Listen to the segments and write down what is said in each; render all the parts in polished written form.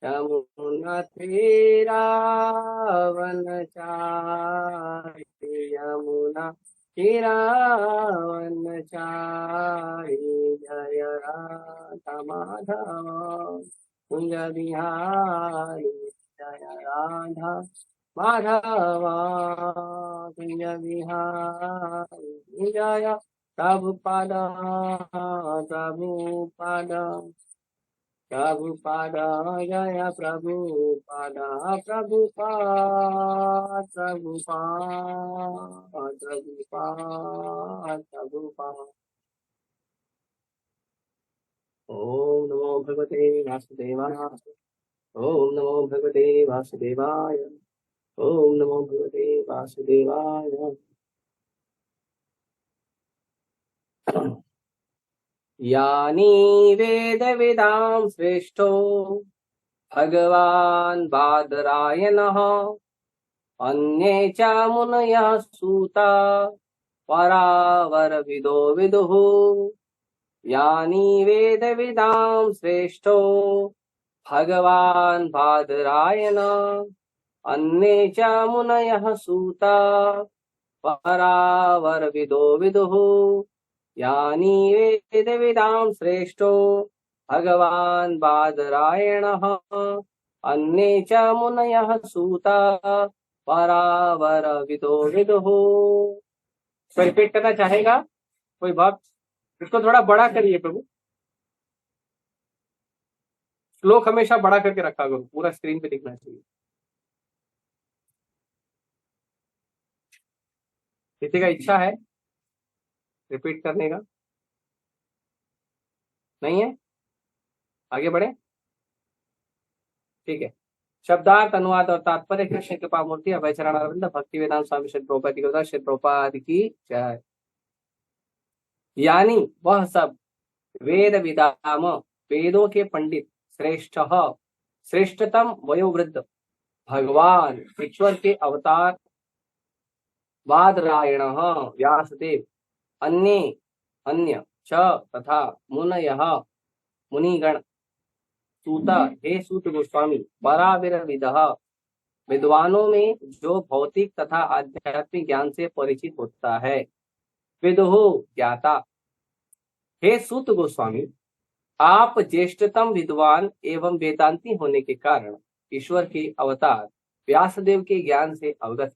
यमुना तीरावन चारि, यमुना तीरावन चारि, जय राधा माधव कुंज बिहारी, जय राधा माधव कुंज बिहारी, जय प्रभुपाद प्रभुपाद प्रभुपाद, जय प्रभुपाद प्रभुपाद प्रभुपाद प्रभुपाद प्रभुपाद। ओम नमो भगवते वासुदेवाय, ओम नमो भगवते वासुदेवाय, ओम नमो भगवते वासुदेवाय। यानी वेद वेदां श्रेष्ठो भगवान् बादरायणः, अन्ये च मुनयः सूता परावरविदो विदुः। यानी वेद वेदां श्रेष्ठो भगवान् बादरायण, अन्ये च मुनयः सूता परावरविदो विदुः। यानी वेद वेदां श्रेष्ठो भगवान् बादरायणः, अन्ये च मुनयः सूता परावरविदो विदुः। तो रिपीट करना चाहेगा कोई भक्त? इसको थोड़ा बड़ा करिए प्रभु, श्लोक हमेशा बड़ा करके रखा करो, पूरा स्क्रीन पे दिखना चाहिए। किसी का इच्छा है रिपीट करने का? नहीं है? आगे बढ़े, ठीक है। शब्दार्थ, अनुवाद और तात्पर्य कृष्ण कृपा मूर्ति अभय चरण अरविंद भक्ति वेदांत स्वामी श्री प्रभुपाद की जय, श्री प्रभुपाद की जय। यानी वह सब वेद विदाम, वेदों के पंडित, श्रेष्ठ श्रेष्ठतम वयोवृद्ध भगवान ईश्वर के अवतार बादरायण व्यासदेव, अन्य अन्य च तथा मुनयः मुनिगण, सूत हे सूत गोस्वामी, पराविर विदः विद्वानों में जो भौतिक तथा आध्यात्मिक ज्ञान से परिचित होता है। विदुः ज्ञाता। हे सूत गोस्वामी, आप ज्येष्ठतम विद्वान एवं वेदांती होने के कारण ईश्वर के अवतार व्यासदेव के ज्ञान से अवगत,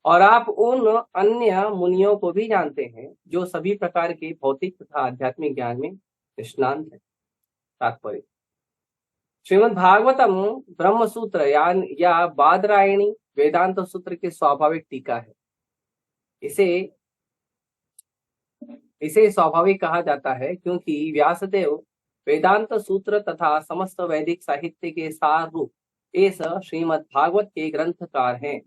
और आप उन अन्य मुनियों को भी जानते हैं जो सभी प्रकार के भौतिक तथा आध्यात्मिक ज्ञान में निष्णांत है। तात्पर्य, श्रीमद् भागवतम ब्रह्म सूत्र या बादरायणी वेदांत सूत्र की स्वाभाविक टीका है। इसे स्वाभाविक कहा जाता है क्योंकि व्यासदेव वेदांत सूत्र तथा समस्त वैदिक साहित्य के सार रूप इस श्रीमद् भागवत के ग्रंथकार हैं।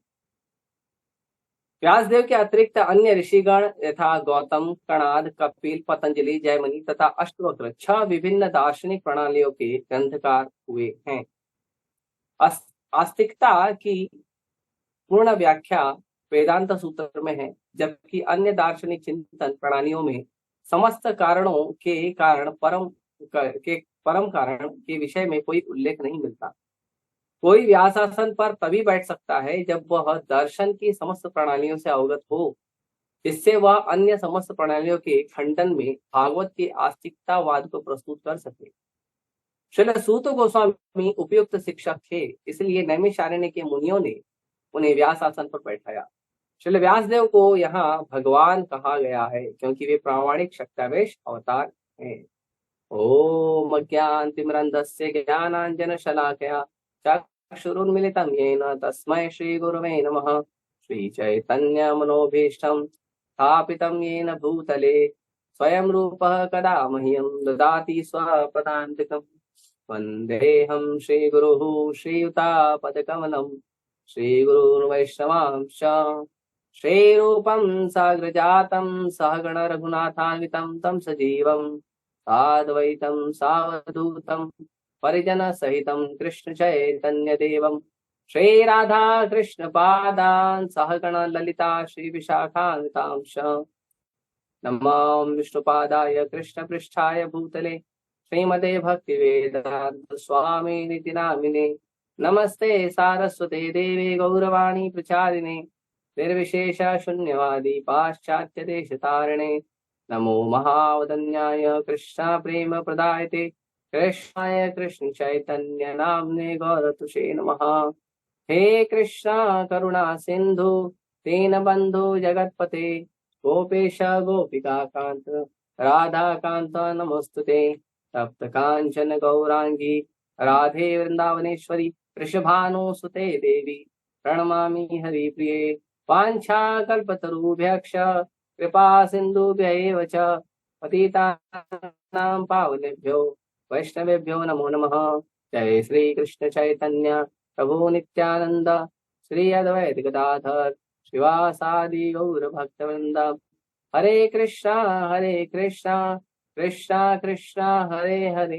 व्यासदेव के अतिरिक्त अन्य ऋषिगण यथा गौतम, कणाद, कपिल, पतंजलि, जयमनी तथा अष्टवक्र 6 विभिन्न दार्शनिक प्रणालियों के ग्रंथकार हुए हैं। आस्तिकता की पूर्ण व्याख्या वेदांत सूत्र में है, जबकि अन्य दार्शनिक चिंतन प्रणालियों में समस्त कारणों के परम कारण के विषय में कोई उल्लेख नहीं मिलता। कोई व्यासासन पर तभी बैठ सकता है जब वह दर्शन की समस्त प्रणालियों से अवगत हो, जिससे वह अन्य समस्त प्रणालियों के खंडन में भागवत के आस्तिकतावाद को प्रस्तुत कर सके। श्रील सूत गोस्वामी उपयुक्त शिक्षक थे, इसलिए नैमिषारण्य के मुनियों ने उन्हें व्यास आसन पर बैठाया। श्रील व्यासदेव को यहाँ भगवान कहा गया है क्योंकि वे प्रामाणिक शक्तावेश अवतार हैं। ओम अज्ञानतिमिरन्धस्य ज्ञानाञ्जनशलाकया चक्षुरुन्मिलितं येन तस्मै श्रीगुरवे नमः। श्रीचैतन्यमनोभीष्टं स्थापितं येन भूतले स्वयं रूपः कदा मह्यं ददाति स्वपदान्तिकम्। वन्देऽहं श्रीगुरुः श्रीयुतापदकमलं श्रीगुरुन् वैष्णवांश्च श्रीरूपं साग्रजातं सहगण रघुनाथान्वितं तं सजीवं साद्वैतं सावधूतं परिजन सहितं कृष्ण चैतन्य देवं श्रीराधा कृष्ण पादान् सहगण ललिता श्री विशाखान्वितांश। नमो विष्णुपादाय कृष्ण पृष्ठाय भूतले श्रीमते भक्ति वेदांत स्वामी निति नामिने नमस्ते सारस्वते देवे गौरवाणी प्रचारिणे निर्विशेष शून्यवादी पाश्चात्य देश तारिणे नमो महावदन्याय कृष्ण प्रेम प्रदायते कृष्णाय कृष्ण चैतन्य नाम्ने गौरतुषे नमः। हे कृष्ण करुणा सिंधु दीन बंधु जगतपते गोपेश गोपिका कांत राधा कांत नमोस्तुते तप्त कांचन गौरांगी राधे वृंदावनेश्वरी वृषभानुसुते देवी प्रणमामि हरिप्रिये वाञ्छाकल्पतरुभ्यश्च कृपा सिन्धुभ्य एव च पतितानां पावनेभ्यो वैष्णवेभ्यो नमो नमः। जय श्री कृष्ण चैतन्य प्रभु नित्यानंद श्री अद्वैत गदाधर श्रीवासादि गौर भक्तवृंद। हरे कृष्णा कृष्णा कृष्णा हरे हरे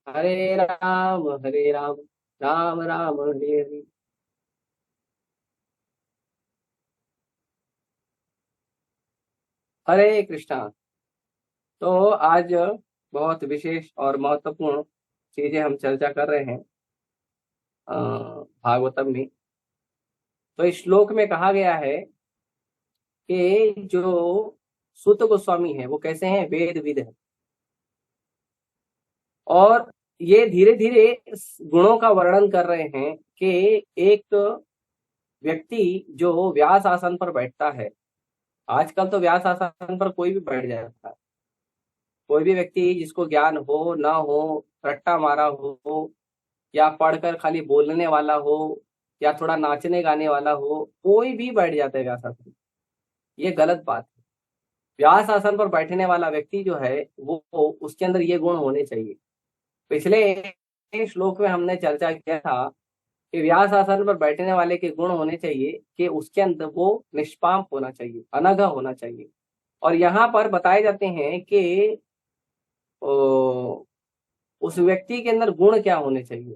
हरे राम राम राम हरे हरे। हरे कृष्णा। तो आज बहुत विशेष और महत्वपूर्ण चीजें हम चर्चा कर रहे हैं भागवतम में। तो इस श्लोक में कहा गया है कि जो सूत गोस्वामी है वो कैसे हैं, वेद विद है। और ये धीरे धीरे गुणों का वर्णन कर रहे हैं कि एक व्यक्ति जो व्यास आसन पर बैठता है, आजकल तो व्यास आसन पर कोई भी बैठ जाता है, कोई भी व्यक्ति जिसको ज्ञान हो ना हो, रट्टा मारा हो या पढ़कर खाली बोलने वाला हो या थोड़ा नाचने गाने वाला हो, कोई भी बैठ जाता है व्यास आसन। ये गलत बात है। व्यास आसन पर बैठने वाला व्यक्ति जो है वो उसके अंदर ये गुण होने चाहिए। पिछले श्लोक में हमने चर्चा किया था कि व्यास आसन पर बैठने वाले के गुण होने चाहिए कि उसके अंदर वो निष्पाप होना चाहिए, अनघा होना चाहिए। और यहाँ पर बताए जाते हैं कि उस व्यक्ति के अंदर गुण क्या होने चाहिए।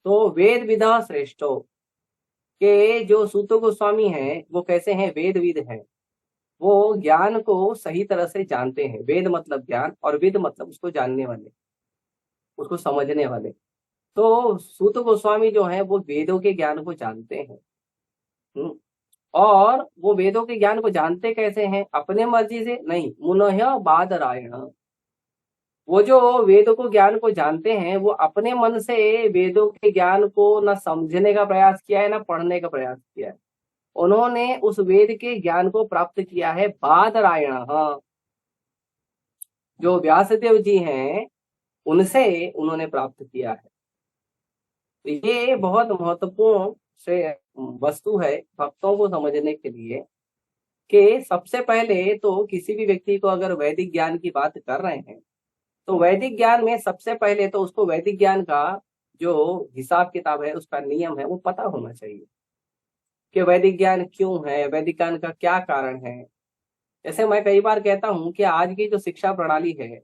तो वेद विदा श्रेष्ठो के जो सूत गोस्वामी हैं वो कैसे हैं, वेद विद हैं। वो ज्ञान को सही तरह से जानते हैं। वेद मतलब ज्ञान और विद मतलब उसको जानने वाले, उसको समझने वाले। तो सूत गोस्वामी जो है वो वेदों के ज्ञान को जानते हैं। और वो वेदों के ज्ञान को जानते कैसे हैं, अपने मर्जी से नहीं, मुनह्य बादरायण। वो जो वेदों को ज्ञान को जानते हैं वो अपने मन से वेदों के ज्ञान को न समझने का प्रयास किया है, न पढ़ने का प्रयास किया है। उन्होंने उस वेद के ज्ञान को प्राप्त किया है बादरायण। जो व्यासदेव जी हैं उनसे उन्होंने प्राप्त किया है। तो ये बहुत महत्वपूर्ण से वस्तु है भक्तों को समझने के लिए कि सबसे पहले तो किसी भी व्यक्ति को अगर वैदिक ज्ञान की बात कर रहे हैं तो वैदिक ज्ञान में सबसे पहले तो उसको वैदिक ज्ञान का जो हिसाब किताब है, उसका नियम है, वो पता होना चाहिए कि वैदिक ज्ञान क्यों है, वैदिक ज्ञान का क्या कारण है। जैसे मैं कई बार कहता हूं कि आज की जो शिक्षा प्रणाली है,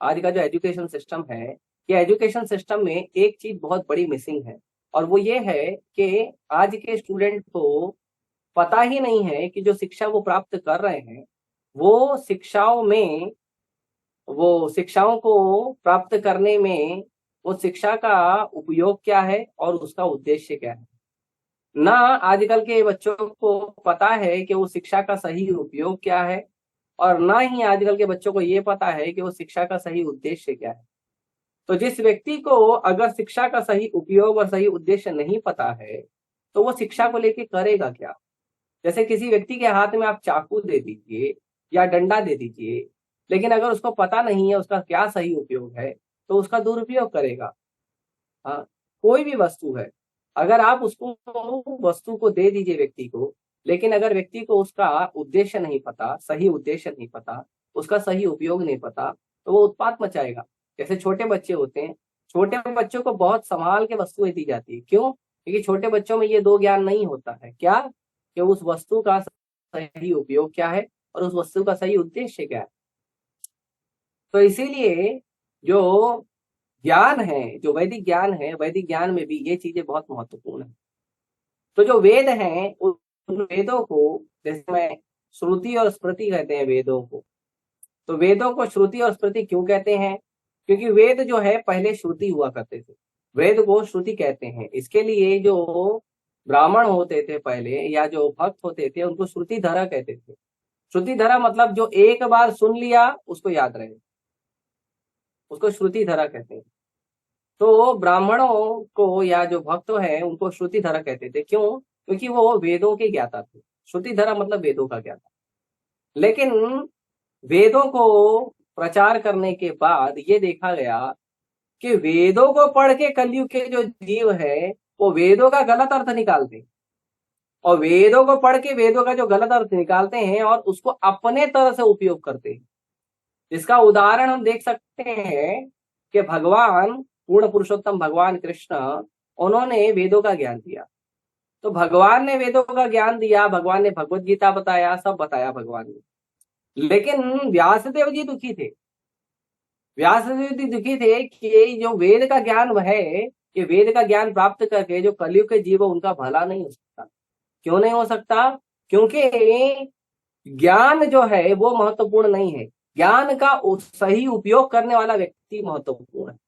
आज का जो एजुकेशन सिस्टम है, ये एजुकेशन सिस्टम में एक चीज बहुत बड़ी मिसिंग है और वो ये है कि आज के स्टूडेंट को पता ही नहीं है कि जो शिक्षा वो प्राप्त कर रहे हैं वो शिक्षाओं को प्राप्त करने में वो शिक्षा का उपयोग क्या है और उसका उद्देश्य क्या है। ना आजकल के बच्चों को पता है कि वो शिक्षा का सही उपयोग क्या है और ना ही आजकल के बच्चों को ये पता है कि वो शिक्षा का सही उद्देश्य क्या है। तो जिस व्यक्ति को अगर शिक्षा का सही उपयोग और सही उद्देश्य नहीं पता है तो वो शिक्षा को लेके करेगा क्या। जैसे किसी व्यक्ति के हाथ में आप चाकू दे दीजिए या डंडा दे दीजिए, लेकिन अगर उसको पता नहीं है उसका क्या सही उपयोग है तो उसका दुरुपयोग करेगा। हाँ, कोई भी वस्तु है, अगर आप उसको वस्तु को दे दीजिए व्यक्ति को, लेकिन अगर व्यक्ति को उसका उद्देश्य नहीं पता, सही उद्देश्य नहीं पता, उसका सही उपयोग नहीं पता, तो वो उत्पात मचाएगा। जैसे छोटे बच्चे होते हैं, छोटे बच्चों को बहुत संभाल के वस्तुएं दी जाती है। क्यों? क्योंकि छोटे बच्चों में ये दो ज्ञान नहीं होता है। क्या? कि उस वस्तु का सही उपयोग क्या है और उस वस्तु का सही उद्देश्य क्या है। तो इसीलिए जो ज्ञान है, जो वैदिक ज्ञान है, वैदिक ज्ञान में भी ये चीजें बहुत महत्वपूर्ण है। तो जो वेद हैं उन वेदों को, जैसे मैं श्रुति और स्मृति कहते हैं वेदों को, तो वेदों को श्रुति और स्मृति क्यों कहते हैं? क्योंकि वेद जो है पहले श्रुति हुआ करते थे, वेद को श्रुति कहते हैं। इसके लिए जो ब्राह्मण होते थे पहले या जो भक्त होते थे उनको श्रुतिधरा कहते थे। श्रुतिधरा मतलब जो एक बार सुन लिया उसको याद रहे, उसको श्रुतिधरा कहते हैं। तो ब्राह्मणों को या जो भक्त हैं उनको श्रुतिधरा कहते थे। क्यों? क्योंकि वो वेदों के ज्ञाता थे। श्रुतिधरा मतलब वेदों का ज्ञाता। लेकिन वेदों को प्रचार करने के बाद ये देखा गया कि वेदों को पढ़ के कलयुग के जो जीव है वो वेदों का गलत अर्थ निकालते हैं, और वेदों को पढ़ के वेदों का जो गलत अर्थ निकालते हैं और उसको अपने तरह से उपयोग करते हैं। इसका उदाहरण हम देख सकते हैं कि भगवान पूर्ण पुरुषोत्तम भगवान कृष्ण, उन्होंने वेदों का ज्ञान दिया। तो भगवान ने वेदों का ज्ञान दिया, भगवान ने भगवत गीता बताया, सब बताया भगवान ने। लेकिन व्यासदेव जी दुखी थे। व्यासदेव जी दुखी थे कि जो वेद का ज्ञान है, ये वेद का ज्ञान प्राप्त करके जो कलयुग के जीव उनका भला नहीं हो सकता। क्यों नहीं हो सकता? क्योंकि ज्ञान जो है वो महत्वपूर्ण नहीं है, ज्ञान का सही उपयोग करने वाला व्यक्ति महत्वपूर्ण है।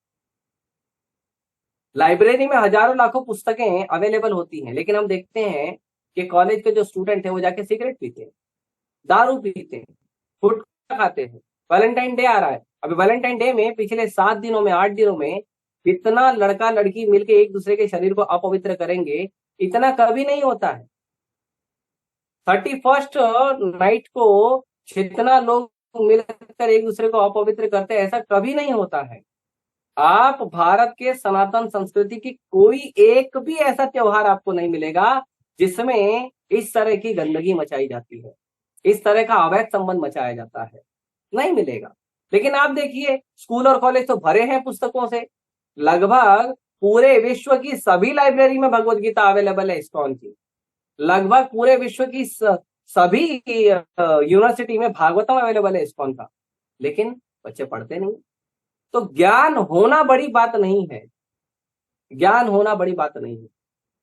लाइब्रेरी में हजारों लाखों पुस्तकें अवेलेबल होती हैं, लेकिन हम देखते हैं कि कॉलेज के जो स्टूडेंट हैं वो जाके सिगरेट पीते हैं, दारू पीते हैं, गुटखा खाते हैं। वैलेंटाइन डे आ रहा है, अभी वैलेंटाइन डे में पिछले 7 दिनों में 8 दिनों में इतना लड़का लड़की मिलके एक दूसरे के शरीर को अपवित्र करेंगे, इतना कभी नहीं होता है। 31st नाइट को जितना लोग मिलकर एक दूसरे को अपवित्र करते हैं, ऐसा कभी नहीं होता है। आप भारत के सनातन संस्कृति की कोई एक भी ऐसा त्योहार आपको नहीं मिलेगा जिसमें इस तरह की गंदगी मचाई जाती है, इस तरह का अवैध संबंध मचाया जाता है, नहीं मिलेगा। लेकिन आप देखिए स्कूल और कॉलेज तो भरे हैं पुस्तकों से। लगभग पूरे विश्व की सभी लाइब्रेरी में भगवत गीता अवेलेबल है इस्कॉन की। लगभग पूरे विश्व की सभी यूनिवर्सिटी में भागवतम अवेलेबल है इस्कॉन का, लेकिन बच्चे पढ़ते नहीं। तो ज्ञान होना बड़ी बात नहीं है, ज्ञान होना बड़ी बात नहीं है,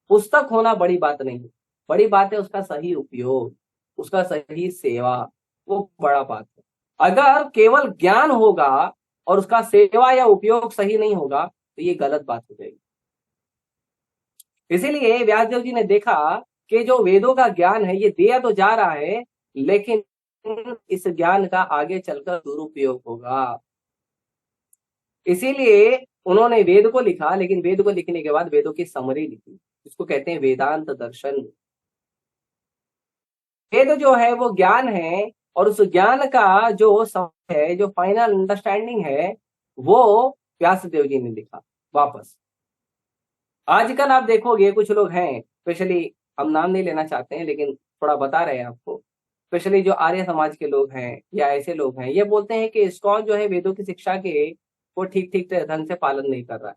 पुस्तक होना बड़ी बात नहीं है। बड़ी बात है उसका सही उपयोग, उसका सही सेवा, वो बड़ा बात है। अगर केवल ज्ञान होगा और उसका सेवा या उपयोग सही नहीं होगा तो ये गलत बात हो जाएगी। इसीलिए व्यासदेव जी ने देखा कि जो वेदों का ज्ञान है ये दिया तो जा रहा है, लेकिन इस ज्ञान का आगे चलकर दुरुपयोग होगा। इसीलिए उन्होंने वेद को लिखा, लेकिन वेद को लिखने के बाद वेदों की समरी लिखी, जिसको कहते हैं वेदांत दर्शन। वेद जो है वो ज्ञान है, और उस ज्ञान का जो समझ है, जो फाइनल अंडरस्टैंडिंग है, वो व्यासदेव जी ने लिखा वापस। आजकल आप देखोगे कुछ लोग हैं, स्पेशली हम नाम नहीं लेना चाहते हैं लेकिन थोड़ा बता रहे हैं आपको, स्पेशली जो आर्य समाज के लोग हैं या ऐसे लोग हैं, ये बोलते हैं कि इस्कॉन जो है वेदों की शिक्षा के वो ठीक ठीक ढंग से पालन नहीं कर रहा है,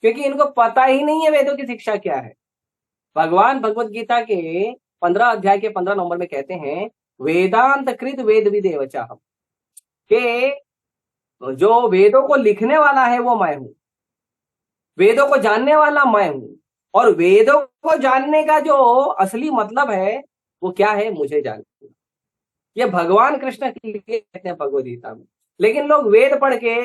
क्योंकि इनको पता ही नहीं है वेदों की शिक्षा क्या है। भगवान भगवत गीता के 15 अध्याय के 15 नंबर में कहते हैं वेदांत कृत वेद विदेवचा, के जो वेदों को लिखने वाला है वो मैं हूं, वेदों को जानने वाला मैं हूं, और वेदों को जानने का जो असली मतलब है वो क्या है, मुझे जानना। ये भगवान कृष्ण के लिए कहते हैं भगवद गीता में। लेकिन लोग वेद पढ़ के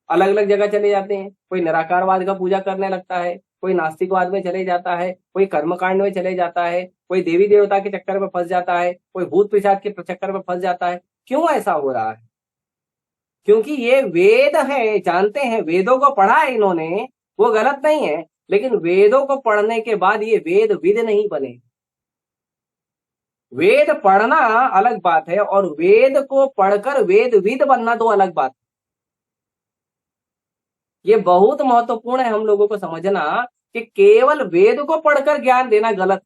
अलग अलग जगह चले जाते हैं, कोई निराकारवाद का पूजा करने लगता है, कोई नास्तिकवाद में चले जाता है, कोई कर्मकांड में चले जाता है, कोई देवी देवता के चक्कर में फंस जाता है, कोई भूत पिशाच के चक्कर में फंस जाता है। क्यों ऐसा हो रहा है? क्योंकि ये वेद है, जानते हैं, वेदों को पढ़ा है इन्होंने, वो गलत नहीं है, लेकिन वेदों को पढ़ने के बाद ये वेद विद नहीं बने। वेद पढ़ना अलग बात है और वेद को पढ़कर वेद विद बनना तो अलग बात है। ये बहुत महत्वपूर्ण है हम लोगों को समझना कि केवल वेद को पढ़कर ज्ञान देना गलत,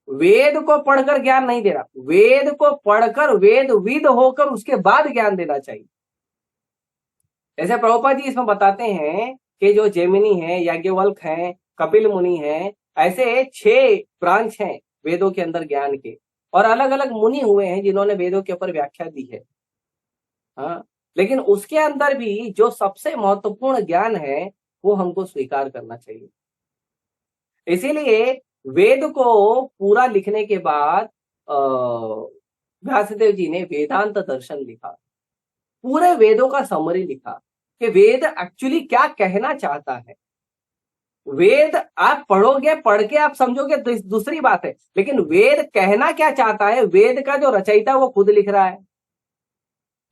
वेद को पढ़कर ज्ञान नहीं देना, वेद को पढ़कर वेद विद होकर उसके बाद ज्ञान देना चाहिए। जैसे प्रभुपाद जी इसमें बताते हैं कि जो जेमिनी है, याज्ञवल्क्य है, कपिल मुनि है, ऐसे 6 ब्रांच हैं वेदों के अंदर ज्ञान के, और अलग अलग मुनि हुए हैं जिन्होंने वेदों के ऊपर व्याख्या दी है। हाँ, लेकिन उसके अंदर भी जो सबसे महत्वपूर्ण ज्ञान है वो हमको स्वीकार करना चाहिए। इसीलिए वेद को पूरा लिखने के बाद व्यासदेव जी ने वेदांत दर्शन लिखा, पूरे वेदों का समरी लिखा, कि वेद एक्चुअली क्या कहना चाहता है। वेद आप पढ़ोगे, पढ़ के आप समझोगे दूसरी बात है, लेकिन वेद कहना क्या चाहता है, वेद का जो रचयिता वो खुद लिख रहा है।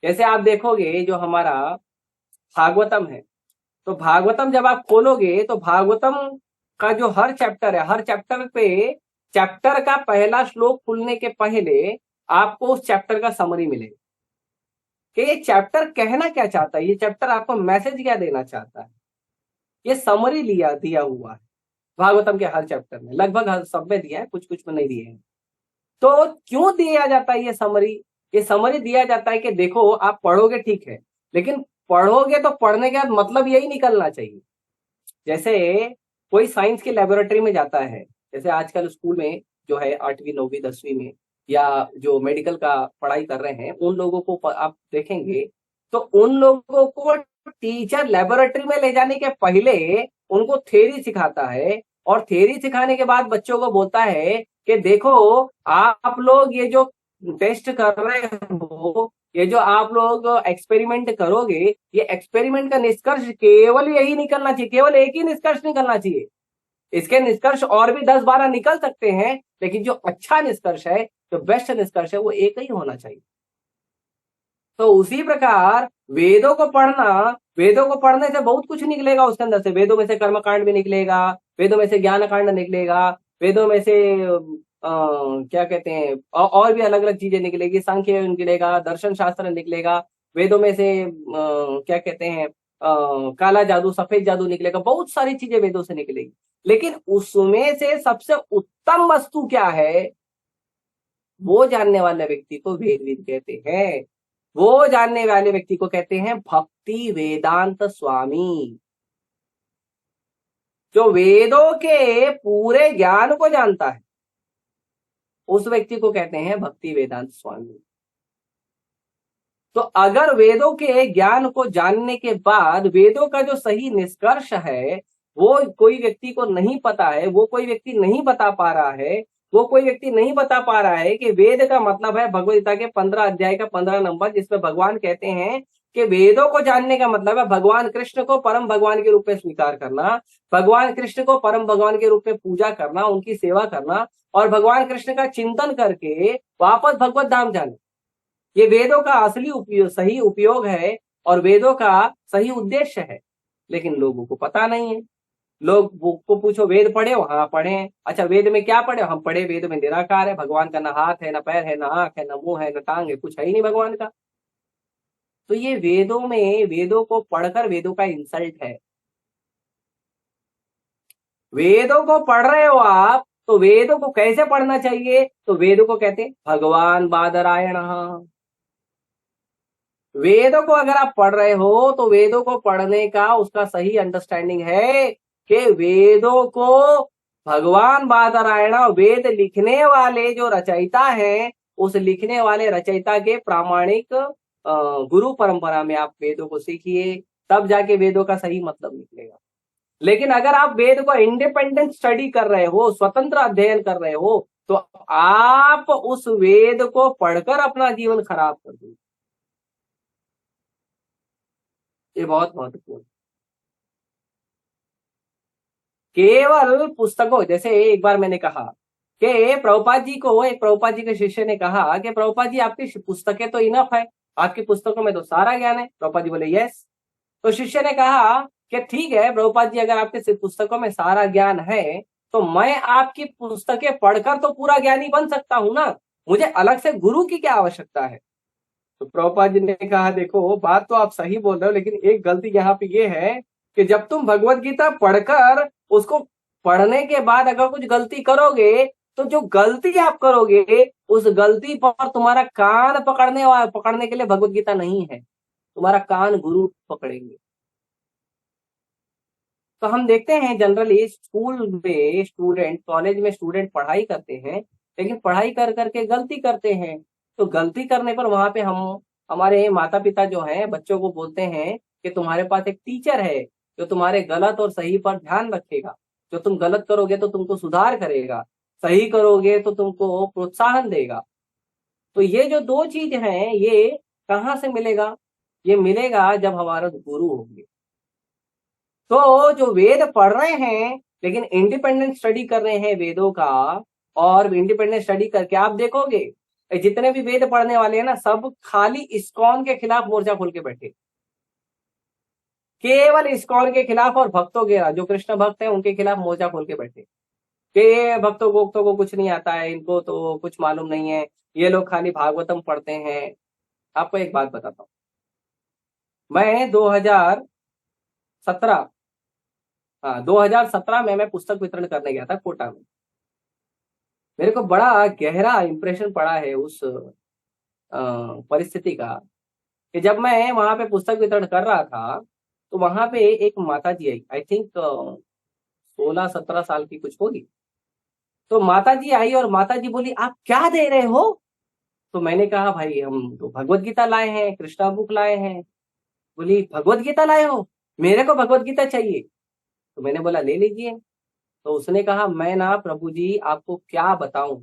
जैसे आप देखोगे जो हमारा भागवतम है, तो भागवतम जब आप खोलोगे तो भागवतम का जो हर चैप्टर है, हर चैप्टर पे चैप्टर का पहला श्लोक खुलने के पहले आपको उस चैप्टर का समरी मिलेगा कि ये चैप्टर कहना क्या चाहता है, ये चैप्टर आपको मैसेज क्या देना चाहता है। ये समरी दिया हुआ है भागवतम के हर चैप्टर में, लगभग हर सब में दिया है, कुछ कुछ में नहीं दिए हैं। तो क्यों दिया जाता है ये समरी? ये समरी दिया जाता है कि देखो आप पढ़ोगे ठीक है, लेकिन पढ़ोगे तो पढ़ने के बाद मतलब यही निकलना चाहिए। जैसे कोई साइंस की लेबोरेटरी में जाता है, जैसे आजकल स्कूल में जो है 8वीं 9वीं 10वीं में या जो मेडिकल का पढ़ाई कर रहे हैं उन लोगों को आप देखेंगे तो उन लोगों को टीचर लेबोरेटरी में ले जाने के पहले उनको थ्योरी सिखाता है, और थ्योरी सिखाने के बाद बच्चों को बोलता है कि देखो आप लोग ये जो टेस्ट कर रहे हो, ये जो आप लोग एक्सपेरिमेंट करोगे, ये एक्सपेरिमेंट का निष्कर्ष केवल यही निकलना चाहिए, केवल एक ही निष्कर्ष निकलना चाहिए। इसके निष्कर्ष और भी 10-12 निकल सकते हैं, लेकिन जो अच्छा निष्कर्ष है, जो बेस्ट निष्कर्ष है, वो एक ही होना चाहिए। तो उसी प्रकार वेदों को पढ़ना, वेदों को पढ़ने से बहुत कुछ निकलेगा उसके अंदर से। वेदों में से कर्मकांड भी निकलेगा, वेदों में से ज्ञान कांड निकलेगा, वेदों में से क्या कहते हैं और भी अलग अलग चीजें निकलेगी, सांख्य निकलेगा, दर्शन शास्त्र निकलेगा, वेदों में से क्या कहते हैं काला जादू सफेद जादू निकलेगा, बहुत सारी चीजें वेदों से निकलेगी। लेकिन उसमें से सबसे उत्तम वस्तु क्या है, वो जानने वाले व्यक्ति को वेदविद कहते हैं। वो जानने वाले व्यक्ति को कहते हैं भक्ति वेदांत स्वामी। जो वेदों के पूरे ज्ञान को जानता है उस व्यक्ति को कहते हैं भक्ति वेदांत स्वामी। तो अगर वेदों के ज्ञान को जानने के बाद वेदों का जो सही निष्कर्ष है वो कोई व्यक्ति को नहीं पता है, वो कोई व्यक्ति नहीं बता पा रहा है, वो कोई व्यक्ति नहीं बता पा रहा है कि वेद का मतलब है भगवद गीता के 15 अध्याय का 15 नंबर, जिसमें भगवान कहते हैं कि वेदों को जानने का मतलब है भगवान कृष्ण को परम भगवान के रूप में स्वीकार करना, भगवान कृष्ण को परम भगवान के रूप में पूजा करना, उनकी सेवा करना और भगवान कृष्ण का चिंतन करके वापस भगवत धाम जाना। ये वेदों का असली उपयोग, सही उपयोग है और वेदों का सही उद्देश्य है, लेकिन लोगों को पता नहीं है। लोग को पूछो वेद पढ़े हो? हाँ पढ़े हैं। अच्छा वेद में क्या पढ़े? हम पढ़े वेद में निराकार है, भगवान का ना हाथ है, ना पैर है, ना आंख है, ना मुंह है, ना टांग है, कुछ है ही नहीं भगवान का। तो ये वेदों में, वेदों को पढ़कर वेदों का इंसल्ट है। वेदों को पढ़ रहे हो आप, तो वेदों को कैसे पढ़ना चाहिए? तो वेदों को कहते हैं भगवान बादरायण। वेदों को अगर आप पढ़ रहे हो तो वेदों को पढ़ने का उसका सही अंडरस्टैंडिंग है कि वेदों को भगवान बादरायण, वेद लिखने वाले जो रचयिता हैं, उस लिखने वाले रचयिता के प्रामाणिक गुरु परंपरा में आप वेदों को सीखिए, तब जाके वेदों का सही मतलब निकलेगा। लेकिन अगर आप वेद को इंडिपेंडेंट स्टडी कर रहे हो, स्वतंत्र अध्ययन कर रहे हो, तो आप उस वेद को पढ़कर अपना जीवन खराब कर दोगे। ये बहुत महत्वपूर्ण। केवल पुस्तकों, जैसे एक बार मैंने कहा कि प्रभुपाद जी को, एक प्रभुपाद जी के शिष्य ने कहा कि प्रभुपाद जी आपकी पुस्तकें तो इनफ है, आपकी पुस्तकों में तो सारा ज्ञान है। प्रभुपाद जी बोले यस। तो शिष्य ने कहा कि ठीक है प्रभुपाद जी, अगर आपके पुस्तकों में सारा ज्ञान है तो मैं आपकी पुस्तकें पढ़कर तो पूरा ज्ञानी बन सकता हूं ना, मुझे अलग से गुरु की क्या आवश्यकता है। तो प्रभुपाद जी ने कहा देखो बात तो आप सही बोल रहे हो, लेकिन एक गलती यहाँ पे ये है कि जब तुम भगवत गीता पढ़कर उसको पढ़ने के बाद अगर कुछ गलती करोगे तो जो गलती आप करोगे उस गलती पर तुम्हारा कान पकड़ने के लिए भगवत गीता नहीं है, तुम्हारा कान गुरु पकड़ेंगे। तो हम देखते हैं जनरली स्कूल में स्टूडेंट, कॉलेज में स्टूडेंट पढ़ाई करते हैं, लेकिन पढ़ाई कर करके गलती करते हैं। तो गलती करने पर वहां पे हम, हमारे माता पिता जो हैं बच्चों को बोलते हैं कि तुम्हारे पास एक टीचर है जो तुम्हारे गलत और सही पर ध्यान रखेगा, जो तुम गलत करोगे तो तुमको सुधार करेगा, सही करोगे तो तुमको प्रोत्साहन देगा। तो ये जो दो चीज हैं ये कहाँ से मिलेगा? ये मिलेगा जब हमारा गुरु होंगे। तो जो वेद पढ़ रहे हैं लेकिन इंडिपेंडेंट स्टडी कर रहे हैं वेदों का, और इंडिपेंडेंट स्टडी करके आप देखोगे जितने भी वेद पढ़ने वाले हैं ना, सब खाली इस्कॉन के खिलाफ मोर्चा खोल के बैठे, केवल इस्कॉन के खिलाफ और भक्तों के, जो कृष्ण भक्त हैं उनके खिलाफ मोर्चा खोल के बैठे कि ये भक्तों को कुछ नहीं आता है, इनको तो कुछ मालूम नहीं है, ये लोग खाली भागवतम पढ़ते हैं। आपको एक बात बताता हूँ, मैं 2017 2017 में मैं पुस्तक वितरण करने गया था कोटा में। मेरे को बड़ा गहरा इंप्रेशन पड़ा है उस परिस्थिति का कि जब मैं वहां पे पुस्तक वितरण कर रहा था तो वहां पे एक माता जी आई, आई थिंक 16-17 साल की कुछ होगी। तो माता जी आई और माता जी बोली, आप क्या दे रहे हो? तो मैंने कहा, भाई हम तो भगवत गीता लाए हैं, कृष्णा बुक लाए हैं। बोली, भगवत गीता लाए हो? मेरे को भगवत गीता चाहिए। तो मैंने बोला, ले लीजिए। तो उसने कहा, मैं ना प्रभु जी आपको क्या बताऊं,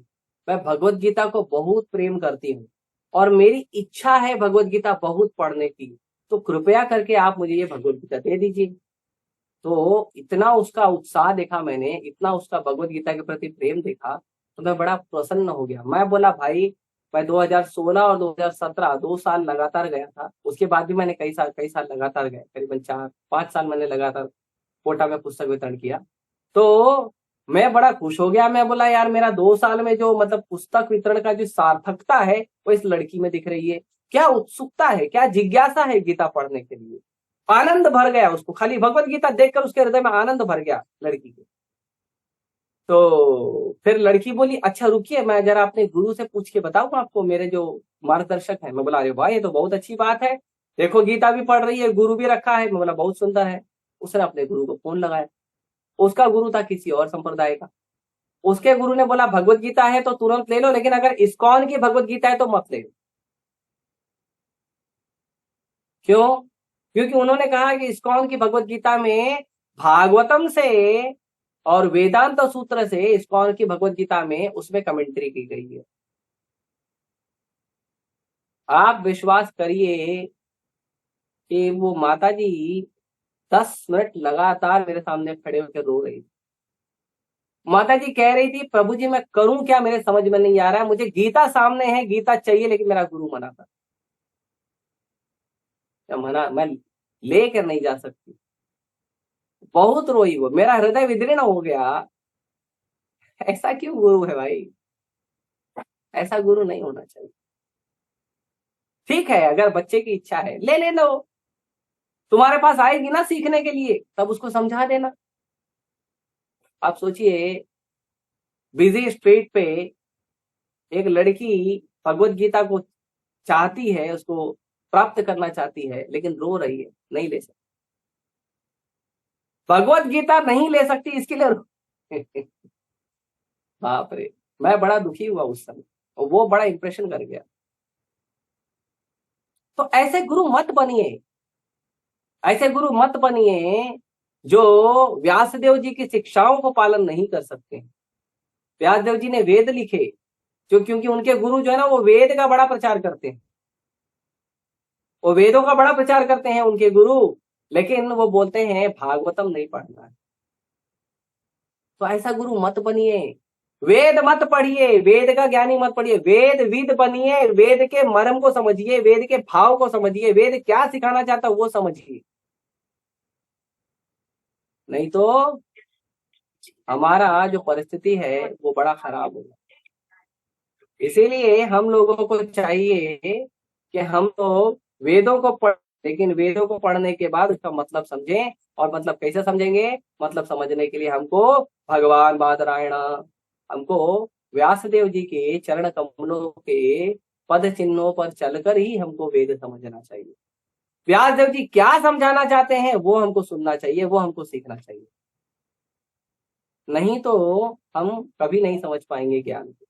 मैं भगवत गीता को बहुत प्रेम करती हूँ और मेरी इच्छा है भगवत गीता बहुत पढ़ने की, तो कृपया करके आप मुझे ये भगवत गीता दे दीजिए। तो इतना उसका उत्साह देखा मैंने, इतना उसका भगवत गीता के प्रति प्रेम देखा, तो मैं बड़ा प्रसन्न हो गया। मैं बोला, भाई मैं 2016 और 2017 2 साल लगातार गया था, उसके बाद भी मैंने कई साल लगातार गए, करीबन 4-5 साल मैंने लगातार कोटा में पुस्तक वितरण किया। तो मैं बड़ा खुश हो गया। मैं बोला, यार मेरा 2 साल में जो मतलब पुस्तक वितरण का जो सार्थकता है वो इस लड़की में दिख रही है। क्या उत्सुकता है, क्या जिज्ञासा है गीता पढ़ने के लिए। आनंद भर गया उसको, खाली भगवत गीता देखकर उसके हृदय में आनंद भर गया लड़की के। तो फिर लड़की बोली, अच्छा रुकिए, मैं जरा अपने गुरु से पूछ के बताऊं आपको, मेरे जो मार्गदर्शक है। मैं बोला, अरे भाई ये तो बहुत अच्छी बात है, देखो गीता भी पढ़ रही है, गुरु भी रखा है। मैं बोला, बहुत सुंदर है। उसने अपने गुरु को फोन लगाया। उसका गुरु था किसी और संप्रदाय का। उसके गुरु ने बोला, भगवत गीता है तो तुरंत ले लो, लेकिन अगर इस्कॉन की भगवत गीता है तो मत ले लो। क्यों? क्योंकि उन्होंने कहा कि इस्कॉन की भगवत गीता में भागवतम से और वेदांत सूत्र से इस्कॉन की भगवत गीता में उसमें कमेंट्री की गई है। आप विश्वास करिए कि वो माता जी 10 मिनट लगातार मेरे सामने खड़े होकर रो रही थी। माता जी कह रही थी, प्रभु जी मैं करूं क्या, मेरे समझ में नहीं आ रहा है, मुझे गीता सामने है, गीता चाहिए, लेकिन मेरा गुरु मना कर, मना, मैं लेकर नहीं जा सकती। बहुत रोई वो, मेरा हृदय विदीर्ण हो गया। ऐसा क्यों गुरु है भाई? ऐसा गुरु नहीं होना चाहिए। ठीक है, अगर बच्चे की इच्छा है ले लो, तुम्हारे पास आएगी ना सीखने के लिए, तब उसको समझा देना। आप सोचिए, बिजी स्ट्रीट पे एक लड़की भगवत गीता को चाहती है, उसको प्राप्त करना चाहती है, लेकिन रो रही है, नहीं ले सकती भगवत गीता, नहीं ले सकती, इसके लिए बाप रे, मैं बड़ा दुखी हुआ उस समय, और वो बड़ा इंप्रेशन कर गया। तो ऐसे गुरु मत बनिए, ऐसे गुरु मत बनिए जो व्यासदेव जी की शिक्षाओं को पालन नहीं कर सकते। व्यासदेव जी ने वेद लिखे, जो क्योंकि उनके गुरु जो है ना, वो वेद का बड़ा प्रचार करते हैं, वो वेदों का बड़ा प्रचार करते हैं उनके गुरु, लेकिन वो बोलते हैं भागवतम नहीं पढ़ना है। तो ऐसा गुरु मत बनिए। वेद मत पढ़िए, वेद का ज्ञानी मत पढ़िए, वेद विद बनिए, वेद के मर्म को समझिए, वेद के भाव को समझिए, वेद क्या सिखाना चाहता है वो समझिए। नहीं तो हमारा जो परिस्थिति है वो बड़ा खराब होगा। इसीलिए हम लोगों को चाहिए कि हम लोग वेदों को पढ़, लेकिन वेदों को पढ़ने के बाद उसका मतलब समझें। और मतलब कैसे समझेंगे? मतलब समझने के लिए हमको भगवान बादरायण, हमको व्यासदेव जी के चरण कमलों के पद चिन्हों पर चलकर ही हमको वेद समझना चाहिए। व्यासदेव जी क्या समझाना चाहते हैं वो हमको सुनना चाहिए, वो हमको सीखना चाहिए। नहीं तो हम कभी नहीं समझ पाएंगे ज्ञान को।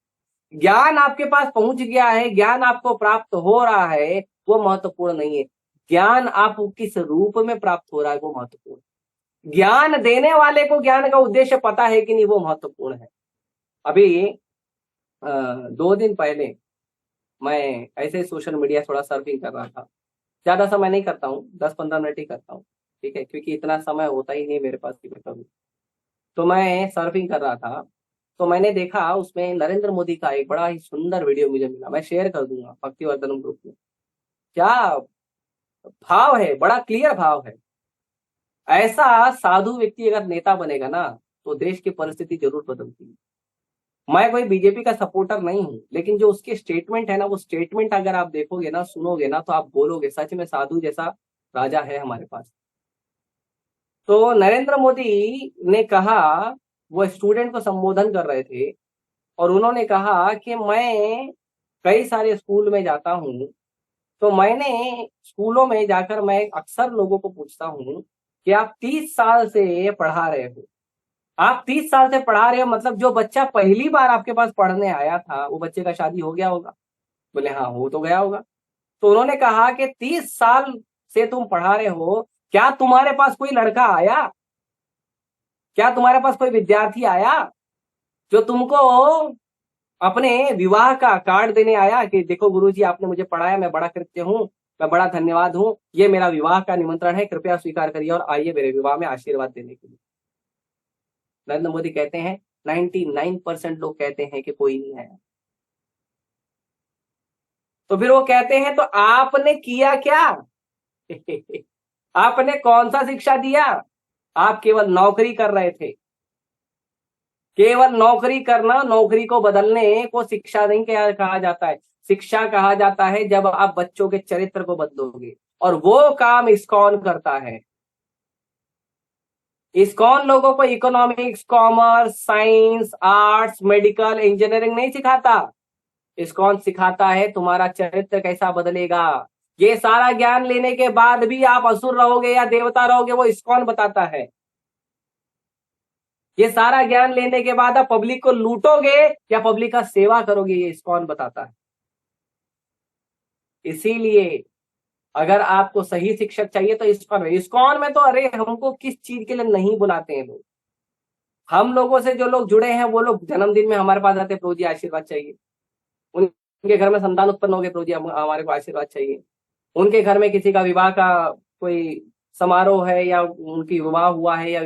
ज्ञान आपके पास पहुंच गया है, ज्ञान आपको प्राप्त हो रहा है, वो महत्वपूर्ण नहीं है। ज्ञान आपको किस रूप में प्राप्त हो रहा है वो महत्वपूर्ण है। ज्ञान देने वाले को ज्ञान का उद्देश्य पता है कि नहीं, वो महत्वपूर्ण है। अभी 2 दिन पहले मैं ऐसे सोशल मीडिया थोड़ा सर्फिंग कर रहा था, ज्यादा समय नहीं करता हूँ, 10-15 मिनट ही करता हूँ, ठीक है, क्योंकि इतना समय होता ही नहीं मेरे पास कि मैं करूँ। तो मैं सर्फिंग कर रहा था, तो मैंने देखा उसमें नरेंद्र मोदी का एक बड़ा ही सुंदर वीडियो मुझे मिला, मैं शेयर कर दूंगा भक्तिवर्धनम ग्रुप में। क्या भाव है, बड़ा क्लियर भाव है। ऐसा साधु व्यक्ति अगर नेता बनेगा ना, तो देश की परिस्थिति जरूर बदलती है। मैं कोई बीजेपी का सपोर्टर नहीं हूं, लेकिन जो उसके स्टेटमेंट है ना, वो स्टेटमेंट अगर आप देखोगे ना, सुनोगे ना, तो आप बोलोगे सच में साधु जैसा राजा है हमारे पास। तो नरेंद्र मोदी ने कहा, वो स्टूडेंट को संबोधन कर रहे थे, और उन्होंने कहा कि मैं कई सारे स्कूल में जाता हूँ, तो मैंने स्कूलों में जाकर मैं अक्सर लोगों को पूछता हूँ कि आप 30 साल से पढ़ा रहे हो, आप 30 साल से पढ़ा रहे हो, मतलब जो बच्चा पहली बार आपके पास पढ़ने आया था, वो बच्चे का शादी हो गया होगा? बोले हाँ, हो तो गया होगा। तो उन्होंने कहा कि 30 साल से तुम पढ़ा रहे हो, क्या तुम्हारे पास कोई लड़का आया, क्या तुम्हारे पास कोई विद्यार्थी आया जो तुमको अपने विवाह का कार्ड देने आया कि देखो गुरुजी आपने मुझे पढ़ाया, मैं बड़ा कृत्य हूँ, मैं बड़ा धन्यवाद हूँ, ये मेरा विवाह का निमंत्रण है, कृपया स्वीकार करिए और आइए मेरे विवाह में आशीर्वाद देने के लिए। नरेंद्र मोदी कहते हैं 99% लोग कहते हैं कि कोई नहीं आया। तो फिर वो कहते हैं तो आपने किया क्या? आपने कौन सा शिक्षा दिया? आप केवल नौकरी कर रहे थे। केवल नौकरी करना, नौकरी को बदलने को शिक्षा नहीं कहा जाता है। शिक्षा कहा जाता है जब आप बच्चों के चरित्र को बदलोगे, और वो काम इस्कॉन करता है। इस्कॉन लोगों को economics, commerce, science, arts, medical, engineering नहीं सिखाता। इस्कॉन सिखाता है तुम्हारा चरित्र कैसा बदलेगा। ये सारा ज्ञान लेने के बाद भी आप असुर रहोगे या देवता रहोगे, वो इस्कॉन बताता है। ये सारा ज्ञान लेने के बाद आप पब्लिक को लूटोगे या पब्लिक का सेवा करोगे, ये इस्कॉन बताता है। इसीलिए अगर आपको सही शिक्षक चाहिए तो इस्कॉन में तो अरे हमको किस चीज के लिए नहीं बुलाते हैं लोग। हम लोगों से जो लोग जुड़े हैं, वो लोग जन्मदिन में हमारे पास आते हैं, प्रभु जी आशीर्वाद चाहिए। उनके घर में संतान उत्पन्न हो गए, प्रभु जी हमारे को आशीर्वाद चाहिए। उनके घर में किसी का विवाह का कोई समारोह है, या उनकी विवाह हुआ है, या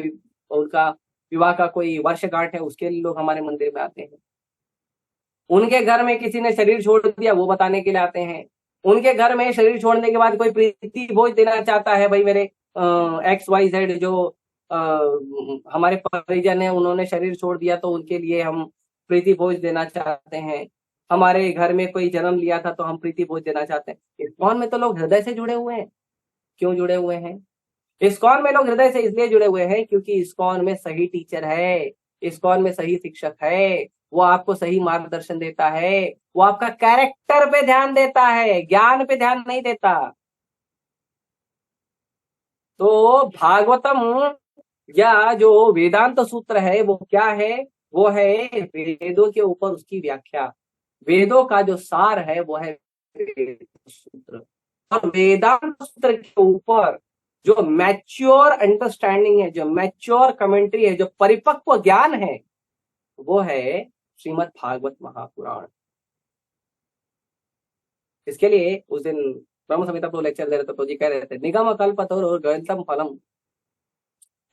उनका विवाह का कोई वर्षगांठ है, उसके लिए लोग हमारे मंदिर में आते हैं। उनके घर में किसी ने शरीर छोड़ दिया, वो बताने के लिए आते हैं। उनके घर में शरीर छोड़ने के बाद कोई प्रीति भोज देना चाहता है, भाई मेरे XYZ जो हमारे परिजन है, उन्होंने शरीर छोड़ दिया, तो उनके लिए हम प्रीति भोज देना चाहते हैं। हमारे घर में कोई जन्म लिया था, तो हम प्रीति भोज देना चाहते हैं। इस्कॉन में तो लोग हृदय से जुड़े हुए हैं। क्यों जुड़े हुए हैं? इस्कॉन में लोग हृदय से इसलिए जुड़े हुए हैं क्योंकि इस्कॉन में सही टीचर है, इस्कॉन में सही शिक्षक है, वो आपको सही मार्गदर्शन देता है, वो आपका कैरेक्टर पे ध्यान देता है, ज्ञान पे ध्यान नहीं देता। तो भागवतम या जो वेदांत सूत्र है वो क्या है? वो है वेदों के ऊपर उसकी व्याख्या। वेदों का जो सार है वो है वेद सूत्र। और वेदांत सूत्र के ऊपर जो मैच्योर अंडरस्टैंडिंग है, जो मैच्योर कमेंट्री है, जो परिपक्व ज्ञान है, वो है श्रीमद् भागवत महापुराण। इसके लिए उस दिन ब्रह्म संहिता को लेक्चर दे रहे थे, तो जी कह रहे थे निगम कल्पतरु और गणतम फलम।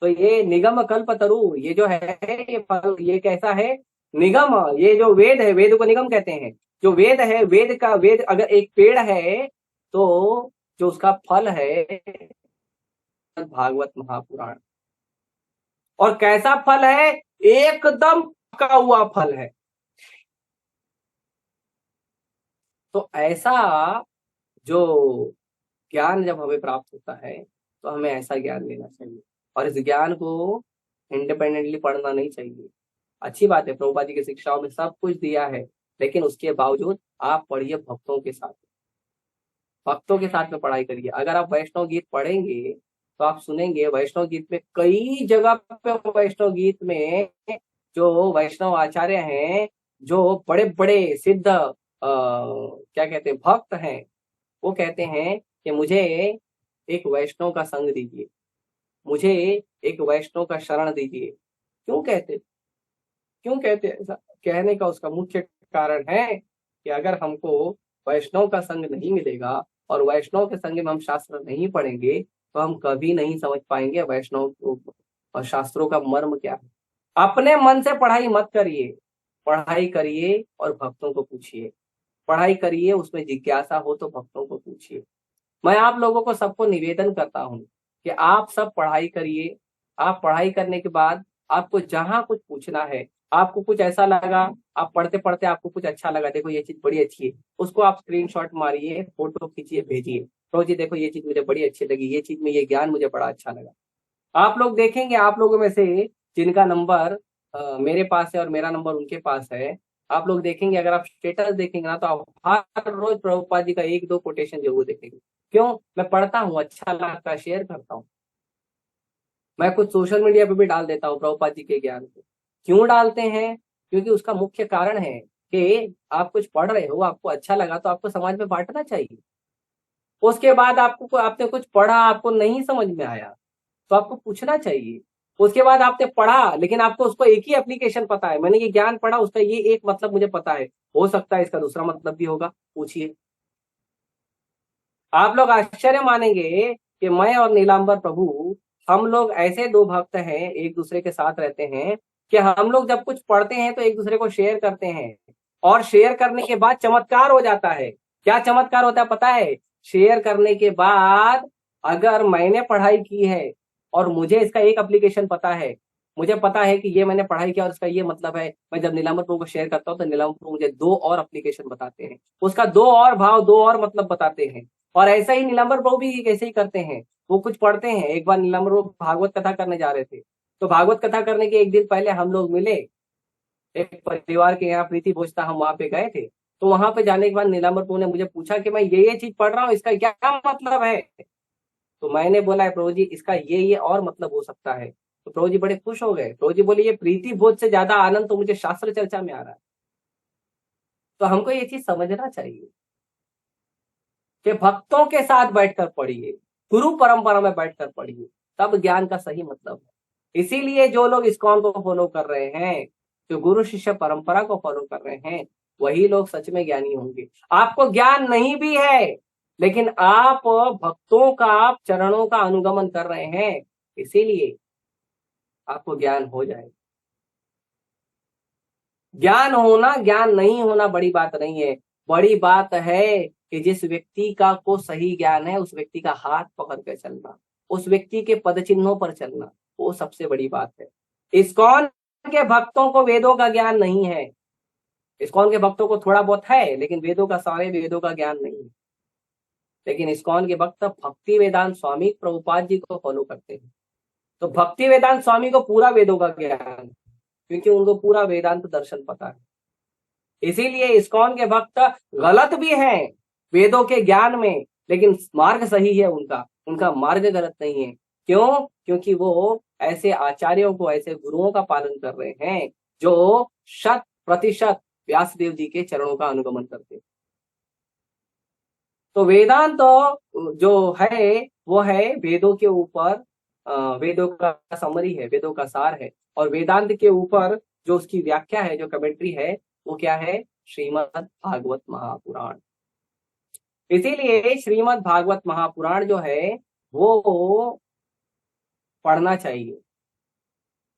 तो ये निगम कल्पतरु, ये जो है, ये फल, ये कैसा है? निगम, ये जो वेद है, वेद को निगम कहते हैं। जो वेद है, वेद अगर एक पेड़ है, तो जो उसका फल है भागवत महापुराण। और कैसा फल है? एकदम पका हुआ फल है। तो ऐसा जो ज्ञान जब हमें प्राप्त होता है, तो हमें ऐसा ज्ञान लेना चाहिए, और इस ज्ञान को इंडिपेंडेंटली पढ़ना नहीं चाहिए। अच्छी बात है, प्रभुपाद जी की शिक्षाओं में सब कुछ दिया है, लेकिन उसके बावजूद आप पढ़िए भक्तों के साथ, भक्तों के साथ में पढ़ाई करिए। अगर आप वैष्णव गीत पढ़ेंगे तो आप सुनेंगे वैष्णव गीत में कई जगह पे, वैष्णव गीत में जो वैष्णव आचार्य हैं, जो बड़े बड़े सिद्ध क्या कहते हैं, भक्त हैं, वो कहते हैं कि मुझे एक वैष्णव का संग दीजिए, मुझे एक वैष्णव का शरण दीजिए। क्यों कहते ऐसा? कहने का उसका मुख्य कारण है कि अगर हमको वैष्णव का संग नहीं मिलेगा, और वैष्णव के संग में हम शास्त्र नहीं पढ़ेंगे तो हम कभी नहीं समझ पाएंगे वैष्णव और शास्त्रों का मर्म क्या है। अपने मन से पढ़ाई मत करिए, पढ़ाई करिए और भक्तों को पूछिए, पढ़ाई करिए, उसमें जिज्ञासा हो तो भक्तों को पूछिए। मैं आप लोगों को सबको निवेदन करता हूँ कि आप सब पढ़ाई करिए। आप पढ़ाई करने के बाद आपको जहां कुछ पूछना है, आपको कुछ ऐसा लगा, आप पढ़ते पढ़ते आपको कुछ अच्छा लगा, देखो ये चीज बड़ी अच्छी है, उसको आप स्क्रीनशॉट मारिए, फोटो खींचिए, भेजिए, तो जी देखो ये चीज मुझे बड़ी अच्छी लगी, ये चीज में ये ज्ञान मुझे बड़ा अच्छा लगा। आप लोग देखेंगे, आप लोगों में से जिनका नंबर मेरे पास है और मेरा नंबर उनके पास है, आप लोग देखेंगे, अगर आप स्टेटस देखेंगे ना तो आप हर रोज प्रभुपाद जी का एक दो कोटेशन जरूर देखेंगे। क्यों? मैं पढ़ता हूँ, अच्छा लगता है, शेयर करता हूँ। मैं कुछ सोशल मीडिया पे भी डाल देता हूँ प्रभुपाद जी के ज्ञान को। क्यों डालते हैं? क्योंकि उसका मुख्य कारण है कि आप कुछ पढ़ रहे हो, आपको अच्छा लगा तो आपको समाज में बांटना चाहिए। उसके बाद आपको, आपने कुछ पढ़ा, आपको नहीं समझ में आया तो आपको पूछना चाहिए। उसके बाद आपने पढ़ा लेकिन आपको उसको एक ही एप्लीकेशन पता है, मैंने ये ज्ञान पढ़ा, उसका ये एक मतलब मुझे पता है, हो सकता है इसका दूसरा मतलब भी होगा, पूछिए। आप लोग आश्चर्य मानेंगे कि मैं और नीलांबर प्रभु, हम लोग ऐसे दो भक्त हैं, एक दूसरे के साथ रहते हैं कि हम लोग जब कुछ पढ़ते हैं तो एक दूसरे को शेयर करते हैं, और शेयर करने के बाद चमत्कार हो जाता है। क्या चमत्कार होता है पता है? शेयर करने के बाद अगर मैंने पढ़ाई की है और मुझे इसका एक एप्लीकेशन पता है, मुझे पता है कि ये मैंने पढ़ाई किया और इसका ये मतलब है, मैं जब नीलांबर प्रभु को शेयर करता हूँ तो नीलांबर प्रभु मुझे दो और एप्लीकेशन बताते हैं, उसका दो और भाव, दो और मतलब बताते हैं। और ऐसा ही नीलांबर प्रभु भी ऐसे ही करते हैं। वो कुछ पढ़ते हैं, एक बार नीलांबर प्रभु भागवत कथा करने जा रहे थे, तो भागवत कथा करने के एक दिन पहले हम लोग मिले, एक परिवार के यहाँ प्रीति भोज था, हम वहां पे गए थे। तो वहां पे जाने के बाद नीलांबर प्रभु ने मुझे पूछा कि मैं ये चीज पढ़ रहा हूँ, इसका क्या मतलब है? तो मैंने बोला है प्रभु जी इसका ये और मतलब हो सकता है। तो प्रभु जी बड़े खुश हो गए, प्रभु जी बोले ये प्रीति भोज से ज्यादा आनंद तो मुझे शास्त्र चर्चा में आ रहा है। तो हमको ये चीज समझना चाहिए कि भक्तों के साथ बैठकर पढ़िए, गुरु परंपरा में बैठकर पढ़िए, तब ज्ञान का सही मतलब है। इसीलिए जो लोग इस्कॉन को फॉलो कर रहे हैं, जो गुरु शिष्य परंपरा को फॉलो कर रहे हैं, वही लोग सच में ज्ञानी होंगे। आपको ज्ञान नहीं भी है लेकिन आप भक्तों का, आप चरणों का अनुगमन कर रहे हैं, इसीलिए आपको ज्ञान हो जाए। ज्ञान होना, ज्ञान नहीं होना बड़ी बात नहीं है। बड़ी बात है कि जिस व्यक्ति का को सही ज्ञान है, उस व्यक्ति का हाथ पकड़ कर चलना, उस व्यक्ति के पद चिन्हों पर चलना, वो सबसे बड़ी बात है। इस्कॉन के भक्तों को वेदों का ज्ञान नहीं है, इस्कॉन के भक्तों को थोड़ा बहुत है लेकिन वेदों का, सारे वेदों का ज्ञान नहीं है। लेकिन इस्कॉन के भक्त भक्ति वेदांत स्वामी प्रभुपाद जी को फॉलो करते हैं, तो भक्ति वेदांत स्वामी को पूरा वेदों का ज्ञान है, क्योंकि उनको पूरा वेदांत दर्शन पता है। इसीलिए इस्कॉन के भक्त गलत भी हैं वेदों के ज्ञान में, लेकिन मार्ग सही है उनका, उनका मार्ग गलत नहीं है। क्यों? क्योंकि वो ऐसे आचार्यों को, ऐसे गुरुओं का पालन कर रहे हैं जो 100% व्यासदेव जी के चरणों का अनुगमन करते हैं। तो वेदांत जो है वो है वेदों के ऊपर, वेदों का समरी है, वेदों का सार है, और वेदांत के ऊपर जो उसकी व्याख्या है, जो कमेंट्री है, वो क्या है? श्रीमद् भागवत महापुराण। इसीलिए श्रीमद् भागवत महापुराण जो है वो पढ़ना चाहिए।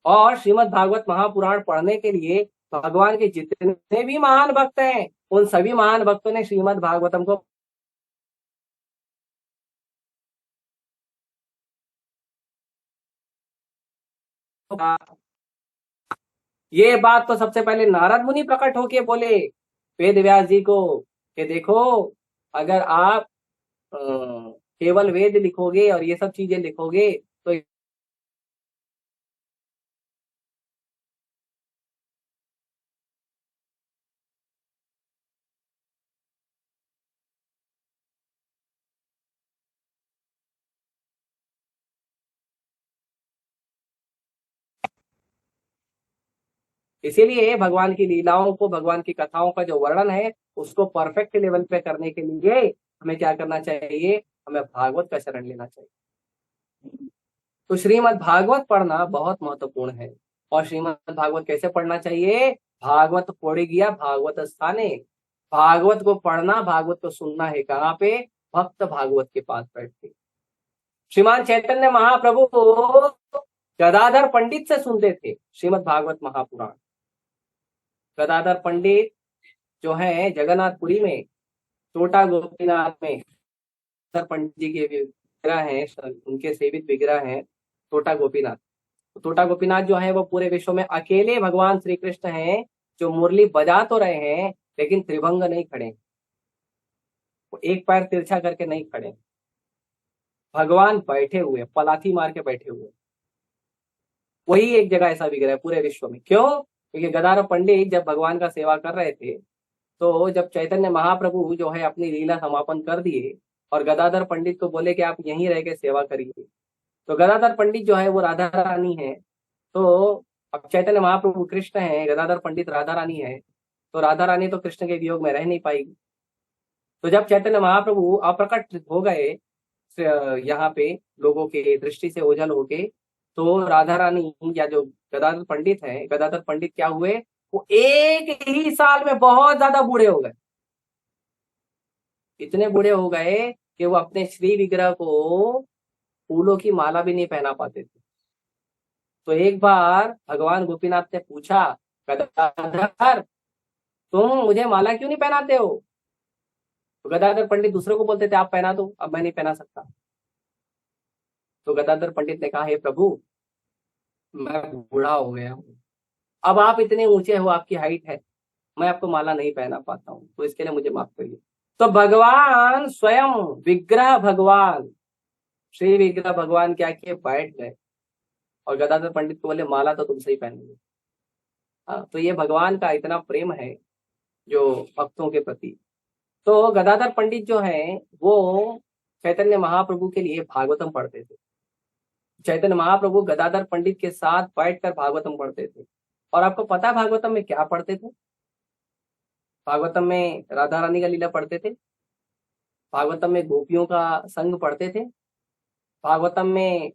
और श्रीमद् भागवत महापुराण पढ़ने के लिए भगवान के जितने भी महान भक्त हैं, उन सभी महान भक्तों ने श्रीमद् भागवतम को, ये बात तो सबसे पहले नारद मुनि प्रकट होके बोले वेद व्यास जी को कि देखो, अगर आप केवल वेद लिखोगे और ये सब चीजें लिखोगे तो इसीलिए भगवान की लीलाओं को, भगवान की कथाओं का जो वर्णन है उसको परफेक्ट लेवल पे करने के लिए हमें क्या करना चाहिए? हमें भागवत का शरण लेना चाहिए। तो श्रीमद् भागवत पढ़ना बहुत महत्वपूर्ण है। और श्रीमद् भागवत कैसे पढ़ना चाहिए? भागवत पढ़ी गया भागवत स्थाने। भागवत को पढ़ना, भागवत को सुनना है कहाँ पे? भक्त भागवत के पास बैठते। श्रीमान चैतन्य महाप्रभु गदाधर पंडित से सुनते थे श्रीमद् भागवत महापुराण। गदाधर पंडित जो है जगन्नाथपुरी में, छोटा गोपीनाथ में गदाधर पंडित जी के विग्रह हैं, उनके सेवित विग्रह हैं छोटा गोपीनाथ। छोटा गोपीनाथ जो है वो पूरे विश्व में अकेले भगवान श्री कृष्ण हैं जो मुरली बजा तो रहे हैं लेकिन त्रिभंग नहीं खड़े, वो एक पैर तिरछा करके नहीं खड़े, भगवान बैठे हुए, पलाथी मार के बैठे हुए। वही एक जगह ऐसा विग्रह है पूरे विश्व में। क्यों? क्योंकि गदाधर पंडित जब भगवान का सेवा कर रहे थे तो जब चैतन्य महाप्रभु जो है अपनी लीला समापन कर दिए और गदाधर पंडित को बोले कि आप यहीं रह के सेवा करिए, तो गदाधर पंडित जो है वो राधा रानी है, तो अब चैतन्य महाप्रभु कृष्ण है, गदाधर पंडित राधा रानी है, तो राधा रानी तो कृष्ण के वियोग में रह नहीं पाएगी। तो जब चैतन्य महाप्रभु अप्रकट हो गए यहाँ पे लोगों के दृष्टि से ओझल होके, तो राधा रानी या जो गदाधर पंडित है, गदाधर पंडित क्या हुए, वो एक ही साल में बहुत ज्यादा बूढ़े हो गए। इतने बूढ़े हो गए कि वो अपने श्री विग्रह को फूलों की माला भी नहीं पहना पाते थे। तो एक बार भगवान गोपीनाथ ने पूछा, गदाधर तुम मुझे माला क्यों नहीं पहनाते हो? तो गदाधर पंडित दूसरे को बोलते थे आप पहना दो, अब मैं नहीं पहना सकता। तो गदाधर पंडित ने कहा, हे प्रभु मैं बूढ़ा हो गया हूँ, अब आप इतने ऊंचे हो, आपकी हाइट है, मैं आपको माला नहीं पहना पाता हूँ, तो इसके लिए मुझे माफ करिए। तो भगवान स्वयं विग्रह भगवान श्री विग्रह भगवान क्या किए, बैठ गए और गदाधर पंडित को बोले माला तो तुमसे ही पहनेंगे। हाँ, तो ये भगवान का इतना प्रेम है जो भक्तों के प्रति। तो गदाधर पंडित जो है वो चैतन्य महाप्रभु के लिए भागवतम पढ़ते थे। चैतन्य महाप्रभु गदाधर पंडित के साथ बैठकर भागवतम पढ़ते थे। और आपको पता है भागवतम में क्या पढ़ते थे? भागवतम में राधा रानी का लीला पढ़ते थे, भागवतम में गोपियों का संग पढ़ते थे, भागवतम में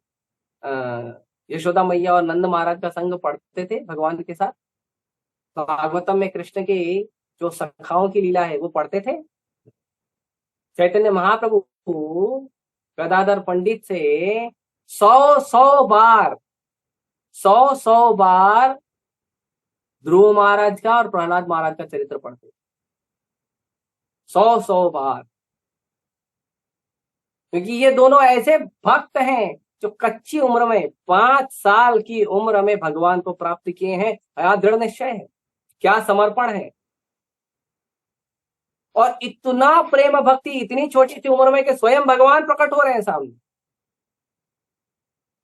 यशोदा मैया और नंद महाराज का संग पढ़ते थे भगवान के साथ, भागवतम में कृष्ण के जो सखाओं की लीला है वो पढ़ते थे। चैतन्य महाप्रभु गदाधर पंडित से 100 बार ध्रुव महाराज का और प्रहलाद महाराज का चरित्र पढ़ते, 100 बार। क्योंकि ये दोनों ऐसे भक्त हैं जो कच्ची उम्र में 5 साल की उम्र में भगवान को प्राप्त किए हैं। क्या दृढ़ निश्चय है, क्या समर्पण है, और इतना प्रेम भक्ति इतनी छोटी सी उम्र में कि स्वयं भगवान प्रकट हो रहे हैं सामने।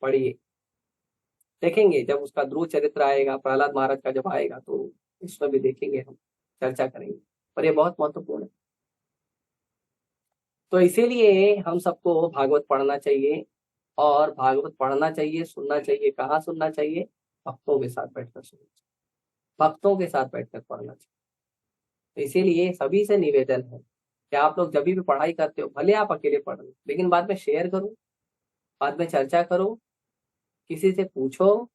पढ़िए, देखेंगे जब उसका ध्रुव चरित्र आएगा, प्रहलाद महाराज का जब आएगा तो इसमें भी देखेंगे, हम चर्चा करेंगे, पर ये बहुत महत्वपूर्ण है। तो इसीलिए हम सबको भागवत पढ़ना चाहिए, और भागवत पढ़ना चाहिए, सुनना चाहिए। कहाँ सुनना चाहिए? भक्तों के साथ बैठकर सुनना चाहिए, भक्तों के साथ बैठकर पढ़ना चाहिए। तो इसीलिए सभी से निवेदन है कि आप लोग जब भी पढ़ाई करते हो, भले आप अकेले पढ़ लो, लेकिन बाद में शेयर करो, बाद में चर्चा करो, किसी से पूछो।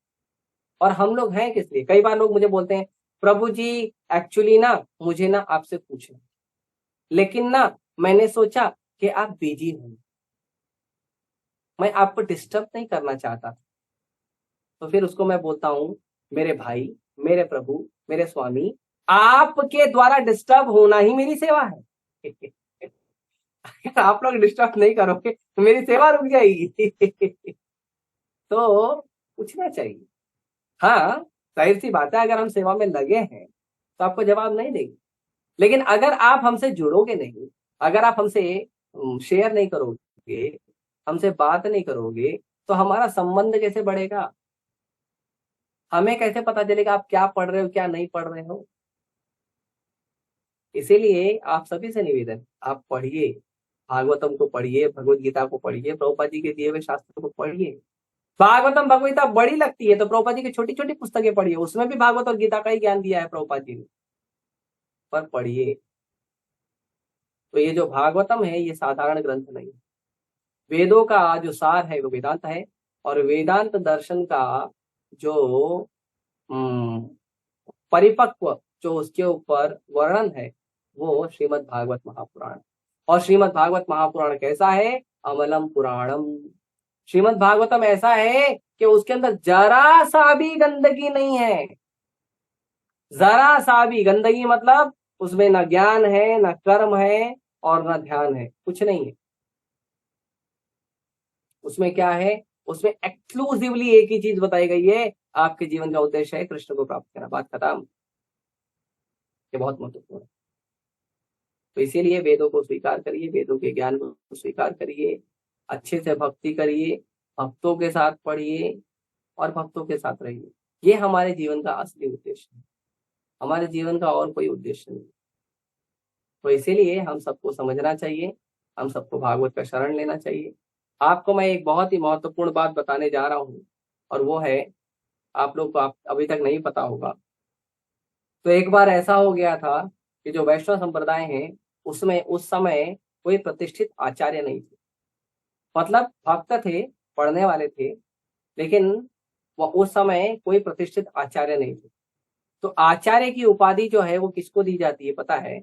और हम लोग हैं किस लिए? कई बार लोग मुझे बोलते हैं, प्रभु जी एक्चुअली ना मुझे ना आपसे पूछना, लेकिन ना मैंने सोचा कि आप बिजी हो, मैं आपको डिस्टर्ब नहीं करना चाहता। तो फिर उसको मैं बोलता हूँ, मेरे भाई, मेरे प्रभु, मेरे स्वामी, आपके द्वारा डिस्टर्ब होना ही मेरी सेवा है। अगर आप लोग डिस्टर्ब नहीं करोगे तो मेरी सेवा रुक जाएगी। तो पूछना चाहिए। हाँ, जाहिर सी बात है, अगर हम सेवा में लगे हैं तो आपको जवाब नहीं देंगे, लेकिन अगर आप हमसे जुड़ोगे नहीं, अगर आप हमसे शेयर नहीं करोगे, हमसे बात नहीं करोगे, तो हमारा संबंध कैसे बढ़ेगा? हमें कैसे पता चलेगा आप क्या पढ़ रहे हो, क्या नहीं पढ़ रहे हो? इसीलिए आप सभी से निवेदन, आप पढ़िए, भागवतम को पढ़िए, भगवत गीता को पढ़िए, प्रभुपाद जी के दिए हुए शास्त्रों को पढ़िए। भागवतम भगवत गीता बड़ी लगती है तो प्रभुपाद जी की छोटी छोटी पुस्तकें पढ़िए, उसमें भी भागवत और गीता का ही ज्ञान दिया है प्रभुपाद जी ने, पर पढ़िए। तो ये जो भागवतम है ये साधारण ग्रंथ नहीं है, वेदों का जो सार है वो वेदांत है, और वेदांत दर्शन का जो परिपक्व जो उसके ऊपर वर्णन है वो श्रीमद् भागवत महापुराण। और श्रीमद् भागवत महापुराण कैसा है? अमलम पुराणम। श्रीमद् भागवतम ऐसा है कि उसके अंदर जरा सा भी गंदगी नहीं है। जरा सा भी गंदगी मतलब उसमें न ज्ञान है, न कर्म है और न ध्यान है, कुछ नहीं है। उसमें क्या है? उसमें एक्सक्लूसिवली एक ही चीज बताई गई है, आपके जीवन का उद्देश्य है कृष्ण को प्राप्त करना। बात खत्म। ये बहुत महत्वपूर्ण है। तो इसीलिए वेदों को स्वीकार करिए, वेदों के ज्ञान को स्वीकार करिए, अच्छे से भक्ति करिए, भक्तों के साथ पढ़िए और भक्तों के साथ रहिए। ये हमारे जीवन का असली उद्देश्य है। हमारे जीवन का और कोई उद्देश्य नहीं। तो इसीलिए हम सबको समझना चाहिए, हम सबको भागवत का शरण लेना चाहिए। आपको मैं एक बहुत ही महत्वपूर्ण बात बताने जा रहा हूँ, और वो है, आप लोग को आप अभी तक नहीं पता होगा। तो एक बार ऐसा हो गया था कि जो वैष्णव संप्रदाय है उसमें उस समय कोई प्रतिष्ठित आचार्य नहीं थे। मतलब भक्त थे, पढ़ने वाले थे, लेकिन वो उस समय कोई प्रतिष्ठित आचार्य नहीं थे। तो आचार्य की उपाधि जो है वो किसको दी जाती है पता है?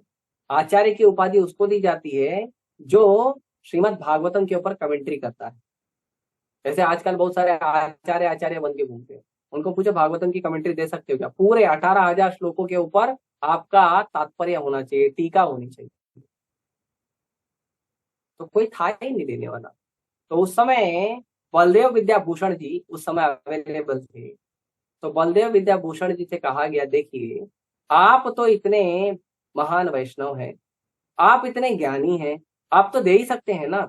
आचार्य की उपाधि उसको दी जाती है जो श्रीमद् भागवतम के ऊपर कमेंट्री करता है। जैसे आजकल बहुत सारे आचार्य आचार्य बन के घूमते हैं, उनको पूछो भागवतम की कमेंट्री दे सकते हो क्या? पूरे 18,000 श्लोकों के ऊपर आपका तात्पर्य होना चाहिए, टीका होनी चाहिए। तो कोई था ही नहीं देने वाला। तो उस समय बलदेव विद्याभूषण जी उस समय अवेलेबल थे। तो बलदेव विद्याभूषण जी से कहा गया, देखिए आप तो इतने महान वैष्णव हैं, आप इतने ज्ञानी हैं, आप तो दे ही सकते हैं ना।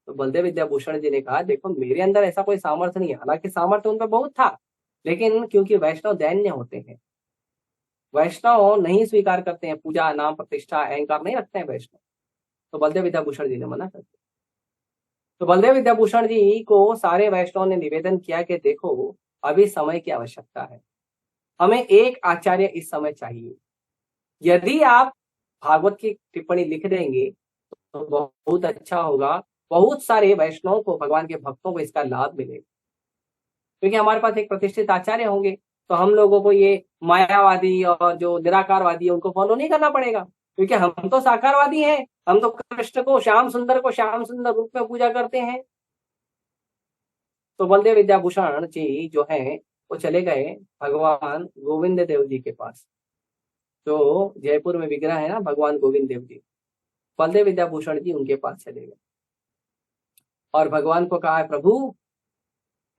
तो बलदेव विद्याभूषण जी ने कहा, देखो मेरे अंदर ऐसा कोई सामर्थ्य नहीं है। हालांकि सामर्थ्य उनका बहुत था, लेकिन क्योंकि वैष्णव दैन्य होते हैं, वैष्णव नहीं स्वीकार करते हैं पूजा, नाम, प्रतिष्ठा, अहंकार नहीं रखते हैं वैष्णव। तो बलदेव विद्याभूषण जी ने मना कर दिया। तो बलदेव विद्याभूषण जी को सारे वैष्णव ने निवेदन किया कि देखो अभी समय की आवश्यकता है, हमें एक आचार्य इस समय चाहिए। यदि आप भागवत की टिप्पणी लिख देंगे तो बहुत अच्छा होगा, बहुत सारे वैष्णव को, भगवान के भक्तों को इसका लाभ मिलेगा। क्योंकि हमारे पास एक प्रतिष्ठित आचार्य होंगे तो हम लोगों को ये मायावादी और जो निराकारवादी है उनको फॉलो नहीं करना पड़ेगा, क्योंकि हम तो साकारवादी हैं। हम तो कृष्ण को, श्याम सुंदर को श्याम सुंदर रूप में पूजा करते हैं। तो बलदेव विद्याभूषण जी जो है वो चले गए भगवान गोविंद देव जी के पास। जो जयपुर में विग्रह है ना भगवान गोविंद देव जी, बलदेव विद्याभूषण जी उनके पास चले गए और भगवान को कहा, प्रभु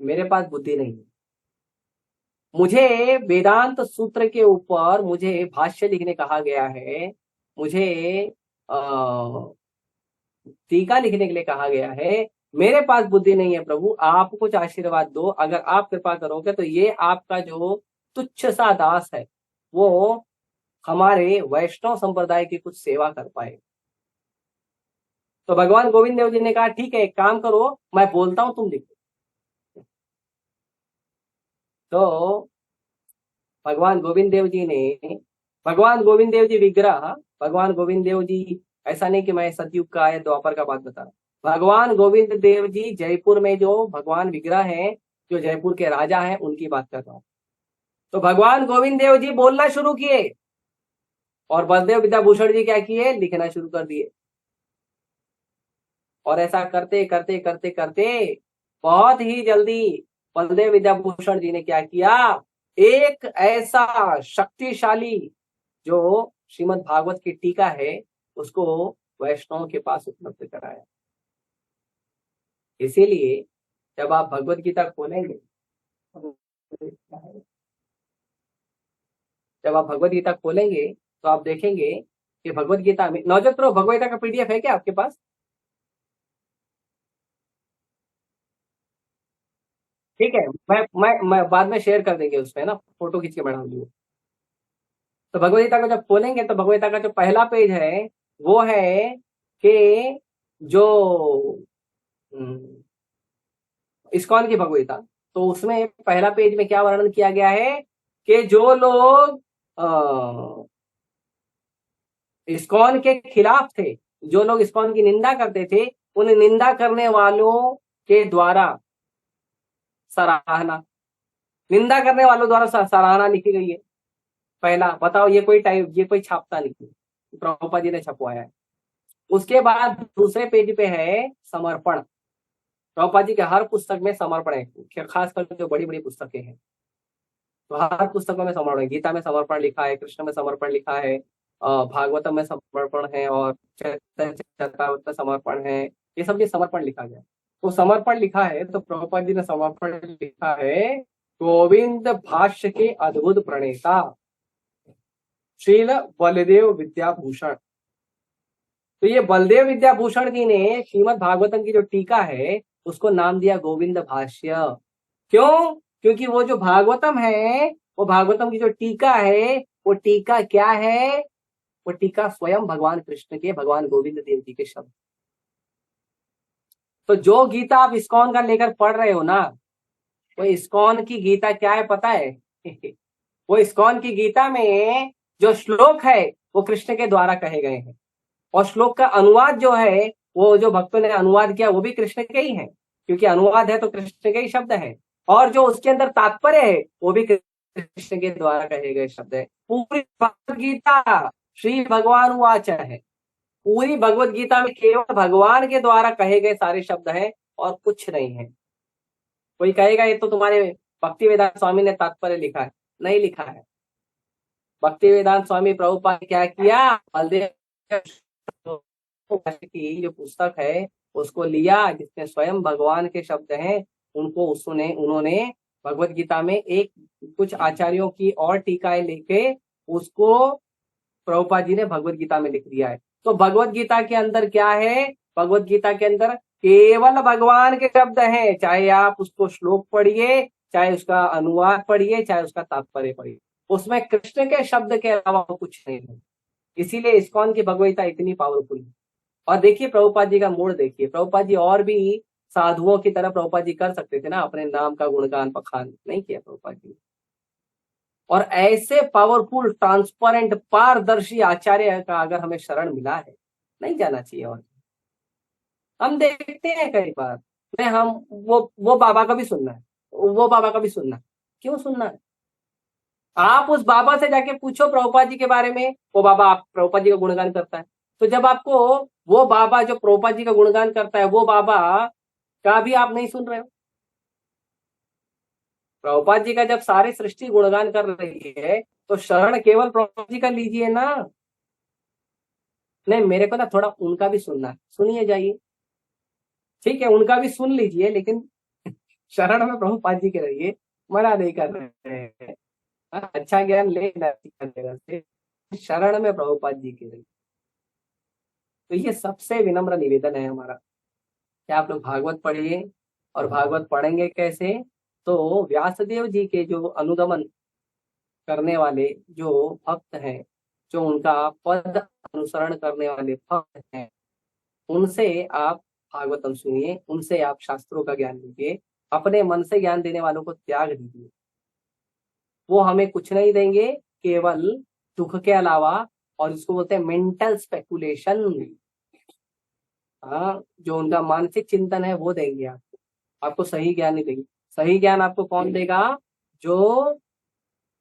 मेरे पास बुद्धि नहीं है, मुझे वेदांत सूत्र के ऊपर मुझे भाष्य लिखने कहा गया है, मुझे टीका लिखने के लिए कहा गया है, मेरे पास बुद्धि नहीं है। प्रभु आप कुछ आशीर्वाद दो, अगर आप कृपा करोगे तो ये आपका जो तुच्छ सा दास है वो हमारे वैष्णव संप्रदाय की कुछ सेवा कर पाए। तो भगवान गोविंद देव जी ने कहा, ठीक है एक काम करो, मैं बोलता हूं तुम लिखो। तो भगवान गोविंद देव जी ने, भगवान गोविंद देव जी विग्रह, भगवान गोविंद देव जी, ऐसा नहीं कि मैं सतयुग का या द्वापर का बात बता रहा, भगवान गोविंद देव जी जयपुर में जो भगवान विग्रह है, जो जयपुर के राजा हैं, उनकी बात कर रहा हूं। तो भगवान गोविंद देव जी बोलना शुरू किए और बलदेव विद्याभूषण जी क्या किए, लिखना शुरू कर दिए। और ऐसा करते करते करते करते बहुत ही जल्दी बलदेव विद्याभूषण जी ने क्या किया, एक ऐसा शक्तिशाली जो श्रीमद् भागवत की टीका है उसको वैष्णव के पास उपलब्ध कराया। इसीलिए जब आप भगवत गीता खोलेंगे, जब आप भगवत गीता खोलेंगे तो आप देखेंगे कि भगवत गीता में, नवजोत प्रो भगवत गीता का पीडीएफ है क्या आपके पास? ठीक है, मैं बाद में शेयर कर देंगे उसमें ना, फोटो खींच के मैं डाल दूंगा। तो भगवत गीता को जब खोलेंगे तो भगवत गीता का जो पहला पेज है वो है कि जो इस्कॉन की भगवत गीता, तो उसमें पहला पेज में क्या वर्णन किया गया है कि जो लोग इस्कॉन के खिलाफ थे, जो लोग इस्कॉन की निंदा करते थे, उन निंदा करने वालों के द्वारा सराहना, निंदा करने वालों द्वारा सराहना लिखी गई है। पहला बताओ, ये कोई टाइप, ये कोई छापता नहीं, प्रभुपाद जी ने छपवाया है। उसके बाद दूसरे पेज पे है समर्पण। प्रभुपाद जी के हर पुस्तक में समर्पण है, खासकर जो बड़ी बड़ी पुस्तकें हैं तो हर पुस्तकों में समर्पण है। गीता में समर्पण लिखा है, कृष्ण में समर्पण लिखा है, भागवतम में समर्पण है, और चैतन्य चरितामृत में समर्पण है। ये सब ये समर्पण लिखा गया। तो समर्पण लिखा है तो प्रभुपाद जी ने समर्पण लिखा है, गोविंद भाष्य के अद्भुत प्रणेता श्रील बलदेव विद्याभूषण। तो ये बलदेव विद्याभूषण जी ने श्रीमद् भागवतम की जो टीका है उसको नाम दिया गोविंद भाष्य। क्यों? क्योंकि वो जो भागवतम है, वो भागवतम की जो टीका है, वो टीका क्या है? वो टीका स्वयं भगवान कृष्ण के, भगवान गोविंद देव जी के शब्द। तो जो गीता आप इस्कॉन का लेकर पढ़ रहे हो ना, वो इस्कॉन की गीता क्या है पता है? वो इस्कॉन की गीता में जो श्लोक है वो कृष्ण के द्वारा कहे गए हैं, और श्लोक का अनुवाद जो है, वो जो भक्तों ने अनुवाद किया वो भी कृष्ण के ही है, क्योंकि अनुवाद है तो कृष्ण के ही शब्द है। और जो उसके अंदर तात्पर्य है वो भी कृष्ण के द्वारा कहे गए शब्द है। पूरी भगवत गीता श्री भगवान वाच है। पूरी भगवत गीता में केवल भगवान के द्वारा कहे गए सारे शब्द हैं और कुछ नहीं है। कोई कहेगा ये तो तुम्हारे भक्ति वेदांत स्वामी ने तात्पर्य लिखा है, नहीं लिखा है। भक्ति वेदांत स्वामी प्रभुपाद ने क्या किया, बलदेव की जो पुस्तक है उसको लिया, जिसमें स्वयं भगवान के शब्द हैं, उनको उन्होंने भगवत गीता में एक कुछ आचार्यों की और टीकाएं लेके उसको प्रभुपाद जी ने भगवत गीता में लिख दिया है। तो भगवत गीता के अंदर क्या है? भगवत गीता के अंदर केवल भगवान के शब्द हैं, चाहे आप उसको श्लोक पढ़िए, चाहे उसका अनुवाद पढ़िए, चाहे उसका तात्पर्य पढ़िए, उसमें कृष्ण के शब्द के अलावा कुछ नहीं है। इसीलिए इस्कॉन की भगवत गीता इतनी पावरफुल है। और देखिए प्रभुपाद जी का मूड देखिए, प्रभुपाद जी और भी साधुओं की तरह प्रभुपाद जी कर सकते थे ना, अपने नाम का गुणगान पखान नहीं किया प्रभुपाद जी। और ऐसे पावरफुल, ट्रांसपेरेंट, पारदर्शी आचार्य का अगर हमें शरण मिला है, नहीं जाना चाहिए। और हम देखते हैं कई बार मैं हम वो बाबा का भी सुनना है, वो बाबा का भी सुनना है। क्यों सुनना है? आप उस बाबा से जाके पूछो प्रभुपाद जी के बारे में, वो बाबा आप प्रभुपाद जी का गुणगान करता है। तो जब आपको वो बाबा जो प्रभुपाद जी का गुणगान करता है, वो बाबा का भी आप नहीं सुन रहे हो, प्रभुपाद जी का जब सारी सृष्टि गुणगान कर रही है तो शरण केवल प्रभुपाद जी का लीजिए ना। नहीं, मेरे को ना थोड़ा उनका भी सुनना है, सुनिए जाइए, ठीक है उनका भी सुन लीजिए, लेकिन शरण में प्रभुपाद जी के रहिए, मना नहीं कर रहे हैं। अच्छा ज्ञान लेना से शरण में प्रभुपाद जी के रहिए। तो ये सबसे विनम्र निवेदन है हमारा कि आप लोग भागवत पढ़िए। और भागवत पढ़ेंगे कैसे? तो व्यासदेव जी के जो अनुगमन करने वाले जो भक्त हैं, जो उनका पद अनुसरण करने वाले भक्त हैं, उनसे आप भागवतम सुनिए, उनसे आप शास्त्रों का ज्ञान लीजिए। अपने मन से ज्ञान देने वालों को त्याग दीजिए, वो हमें कुछ नहीं देंगे, केवल दुख के अलावा। और इसको बोलते हैं मेंटल स्पेकुलेशन। हाँ, जो उनका मानसिक चिंतन है वो देंगे आपको, आपको सही ज्ञान नहीं देंगे। सही ज्ञान आपको कौन देगा? जो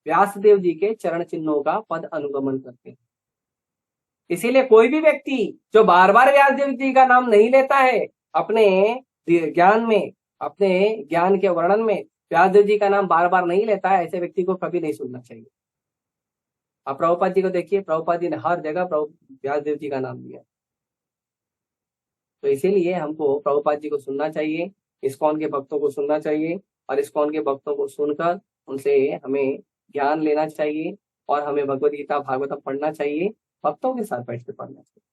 व्यासदेव जी के चरण चिन्हों का पद अनुगमन करते हैं। इसीलिए कोई भी व्यक्ति जो बार बार व्यासदेव जी का नाम नहीं लेता है अपने ज्ञान में, अपने ज्ञान के वर्णन में व्यासदेव जी का नाम बार बार नहीं लेता है, ऐसे व्यक्ति को कभी नहीं सुनना चाहिए। आप प्रभुपाद जी को देखिए, प्रभुपाद जी ने हर जगह व्यासदेव जी का नाम लिया। तो इसीलिए हमको प्रभुपाद जी को सुनना चाहिए, इस्कॉन के भक्तों को सुनना चाहिए, और इस्कॉन के भक्तों को सुनकर उनसे हमें ज्ञान लेना चाहिए, और हमें भगवद गीता भागवतम पढ़ना चाहिए, भक्तों के साथ बैठ के पढ़ना चाहिए।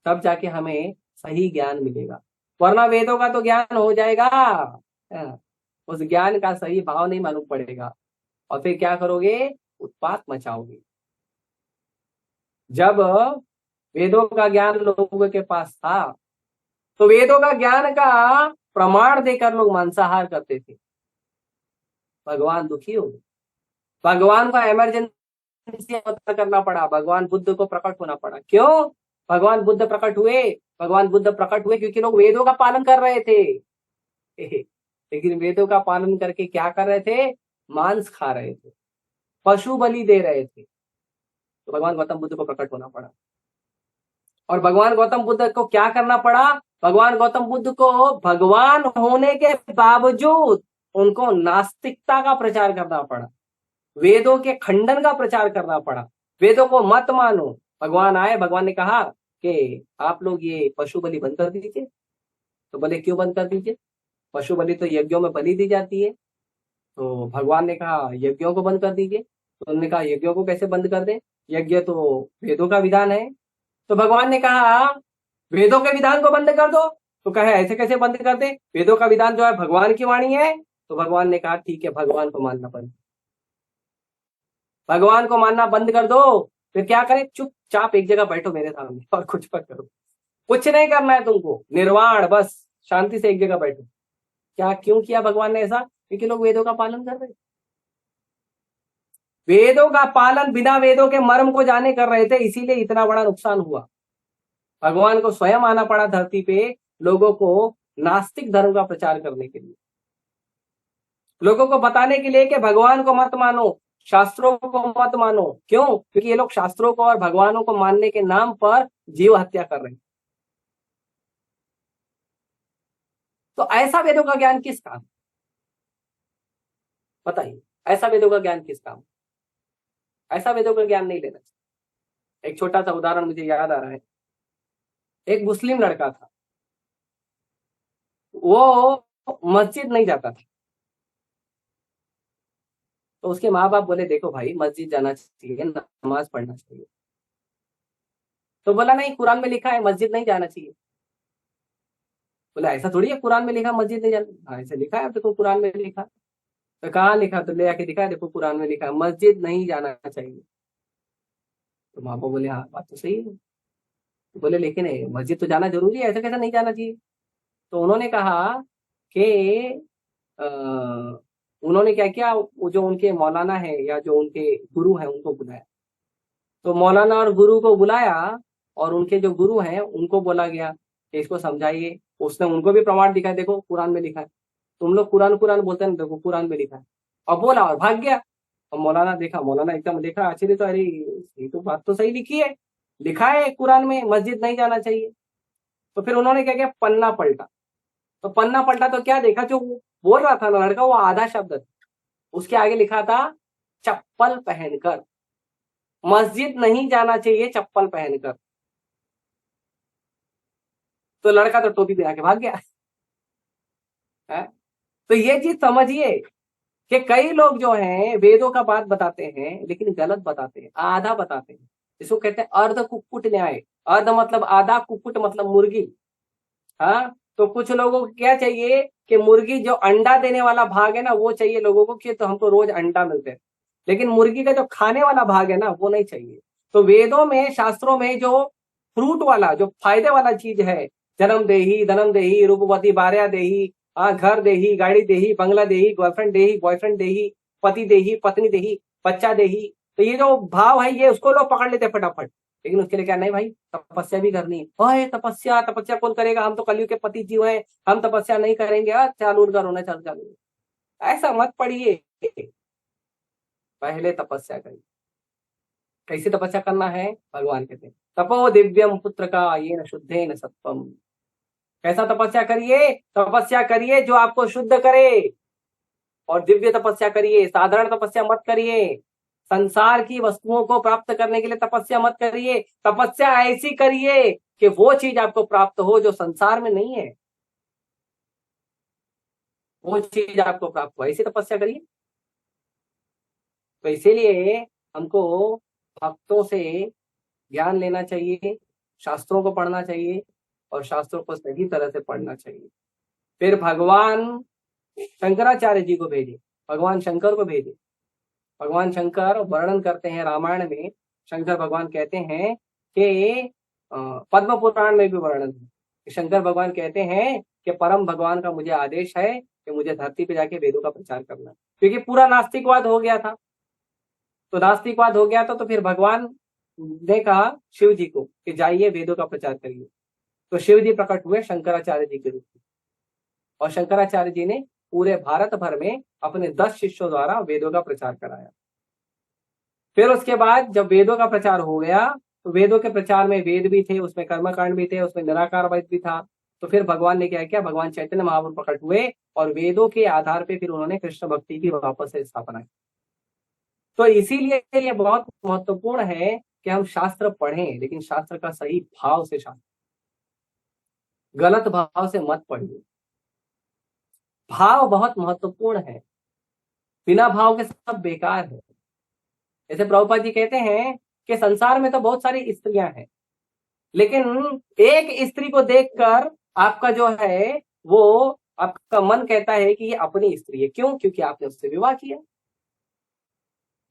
तब जाके हमें सही ज्ञान मिलेगा, वरना वेदों का तो ज्ञान हो जाएगा, उस ज्ञान का सही भाव नहीं मालूम पड़ेगा, और फिर क्या करोगे? उत्पात मचाओगे। जब वेदों का ज्ञान लोगों के पास था तो वेदों का ज्ञान का प्रमाण देकर लोग मांसाहार करते थे, भगवान दुखी हो गए, भगवान को इमरजेंसी अवतार करना पड़ा, भगवान बुद्ध को प्रकट होना पड़ा। क्यों भगवान बुद्ध प्रकट हुए? भगवान बुद्ध प्रकट हुए क्योंकि लोग वेदों का पालन कर रहे थे, लेकिन वेदों का पालन करके क्या कर रहे थे? मांस खा रहे थे, पशु बलि दे रहे थे। तो भगवान गौतम बुद्ध को प्रकट होना पड़ा। और भगवान गौतम बुद्ध को क्या करना पड़ा? भगवान गौतम बुद्ध को भगवान होने के बावजूद उनको नास्तिकता का प्रचार करना पड़ा, वेदों के खंडन का प्रचार करना पड़ा। वेदों को मत मानो। भगवान आए, भगवान ने कहा कि आप लोग ये पशु बलि बंद कर दीजिए। तो बोले क्यों बंद कर दीजिए? पशु बलि तो यज्ञों में बलि दी जाती है। तो भगवान ने कहा यज्ञों को बंद कर दीजिए। तो उन्होंने कहा यज्ञों को कैसे बंद कर दें? यज्ञ तो वेदों का विधान है। तो भगवान ने कहा वेदों के विधान को बंद कर दो। तो कहे ऐसे कैसे बंद कर दे? वेदों का विधान जो है भगवान की वाणी है। तो भगवान ने कहा ठीक है, भगवान को मानना बंद, भगवान को मानना बंद कर दो। फिर क्या करें? चुपचाप एक जगह बैठो मेरे सामने और कुछ मत करो, कुछ नहीं करना है तुमको, निर्वाण, बस शांति से एक जगह बैठो। क्या क्यों किया भगवान ने ऐसा? क्योंकि लोग वेदों का पालन कर रहे, वेदों का पालन बिना वेदों के मर्म को जाने कर रहे थे, इसीलिए इतना बड़ा नुकसान हुआ। भगवान को स्वयं आना पड़ा धरती पे लोगों को नास्तिक धर्म का प्रचार करने के लिए, लोगों को बताने के लिए कि भगवान को मत मानो, शास्त्रों को मत मानो। क्यों? क्योंकि ये लोग शास्त्रों को और भगवानों को मानने के नाम पर जीव हत्या कर रहे हैं। तो ऐसा वेदों का ज्ञान किस काम? बताइए, ऐसा वेदों का ज्ञान किस काम? ऐसा वेदों का ज्ञान नहीं लेना चाहिए। एक छोटा सा उदाहरण मुझे याद आ रहा है। एक मुस्लिम लड़का था, वो मस्जिद नहीं जाता था। तो उसके माँ बाप बोले देखो भाई, मस्जिद जाना चाहिए, नमाज पढ़ना चाहिए। तो बोला नहीं, कुरान में लिखा है मस्जिद नहीं जाना चाहिए। बोला ऐसा थोड़ी है, कुरान में लिखा मस्जिद नहीं जाना। हाँ ऐसे लिखा है, देखो कुरान में लिखा। तो कहाँ लिखा? तो ले आके दिखा, देखो कुरान में लिखा है मस्जिद नहीं जाना चाहिए। तो माँ बाप बोले हाँ बात तो सही है। तो बोले लेकिन मस्जिद तो जाना जरूरी है, ऐसा कैसा नहीं जाना चाहिए? तो उन्होंने कहा कि उन्होंने क्या किया, वो जो उनके मौलाना है या जो उनके गुरु हैं उनको बुलाया। तो मौलाना और गुरु को बुलाया और उनके जो गुरु हैं उनको बोला गया कि इसको समझाइए। उसने उनको भी प्रमाण दिखाया, देखो कुरान में लिखा है। तुम लोग कुरान कुरान बोलते हैं, देखो कुरान में लिखा है। और बोला और भाग गया। और मौलाना देखा, मौलाना एकदम देखा आश्चर्य, तो अरे ये तो बात तो सही लिखी है, लिखा है कुरान में मस्जिद नहीं जाना चाहिए। तो फिर उन्होंने क्या किया, पन्ना पलटा। तो पन्ना पलटा तो क्या देखा, जो बोल रहा था ना लड़का वो आधा शब्द था, उसके आगे लिखा था चप्पल पहनकर, मस्जिद नहीं जाना चाहिए चप्पल पहनकर। तो लड़का तो टोपी पहना के भाग गया है? तो ये चीज समझिए कि कई लोग जो हैं वेदों का बात बताते हैं लेकिन गलत बताते हैं, आधा बताते हैं। इसको कहते हैं अर्ध कुक्कुट न्याय। अर्ध मतलब आधा, कुक्कुट मतलब मुर्गी। हाँ, तो कुछ लोगों को क्या चाहिए कि मुर्गी जो अंडा देने वाला भाग है ना वो चाहिए लोगों को, कि तो हमको रोज अंडा मिलते हैं, लेकिन मुर्गी का जो खाने वाला भाग है ना वो नहीं चाहिए। तो वेदों में, शास्त्रों में जो फ्रूट वाला, जो फायदे वाला चीज है, जन्म देही, धनम देही, रूपवती भार्या देही, घर देही, गाड़ी देही, बंगला देही, गर्लफ्रेंड देही, बॉयफ्रेंड देही, पति देही, पत्नी देही, बच्चा देही, तो ये जो भाव है ये उसको लोग पकड़ लेते फटाफट। लेकिन उसके लिए क्या, नहीं भाई तपस्या भी करनी है। ओए तपस्या, तपस्या कौन करेगा, हम तो कलयुग के पति जीव हैं, हम तपस्या नहीं करेंगे। चालू करो ना, चालू चालू, ऐसा मत पढ़िए, पहले तपस्या करिए। कैसे तपस्या करना है? भगवान कहते हैं तपो दिव्यम पुत्र का ये न शुद्धे न सत्वम। कैसा तपस्या करिए? तपस्या करिए जो आपको शुद्ध करे, और दिव्य तपस्या करिए, साधारण तपस्या मत करिए। संसार की वस्तुओं को प्राप्त करने के लिए तपस्या मत करिए, तपस्या ऐसी करिए कि वो चीज आपको प्राप्त हो जो संसार में नहीं है, वो चीज आपको प्राप्त हो, ऐसी तपस्या करिए। तो इसीलिए हमको भक्तों से ज्ञान लेना चाहिए, शास्त्रों को पढ़ना चाहिए और शास्त्रों को सही तरह से पढ़ना चाहिए। फिर भगवान शंकराचार्य जी को भेजे, भगवान शंकर को भेजे। भगवान शंकर वर्णन करते हैं रामायण में, शंकर भगवान कहते हैं कि पद्म पुराण में भी वर्णन है, शंकर भगवान कहते हैं कि परम भगवान का मुझे आदेश है कि मुझे धरती पे जाके वेदों का प्रचार करना, क्योंकि पूरा नास्तिकवाद हो गया था। तो नास्तिकवाद हो गया था, तो फिर भगवान ने कहा शिव जी को कि जाइए वेदों का प्रचार करिए। तो शिव जी प्रकट हुए शंकराचार्य जी के रूप में, और शंकराचार्य जी ने पूरे भारत भर में अपने 10 शिष्यों द्वारा वेदों का प्रचार कराया। फिर उसके बाद जब वेदों का प्रचार हो गया तो वेदों के प्रचार में वेद भी थे, उसमें कर्मकांड भी थे, उसमें निराकारवाद भी था। तो फिर भगवान ने क्या किया, भगवान चैतन्य महाप्रभु प्रकट हुए और वेदों के आधार पे फिर उन्होंने कृष्ण भक्ति की वापस से स्थापना की। तो इसीलिए ये बहुत महत्वपूर्ण है कि हम शास्त्र पढ़ें, लेकिन शास्त्र का सही भाव से शास्त्र, गलत भाव से मत पढ़िए। भाव बहुत महत्वपूर्ण है, बिना भाव के सब बेकार है। जैसे प्रभुपाद जी कहते हैं कि संसार में तो बहुत सारी स्त्रियां हैं, लेकिन एक स्त्री को देखकर आपका जो है वो आपका मन कहता है कि ये अपनी स्त्री है। क्यों? क्योंकि आपने उससे विवाह किया,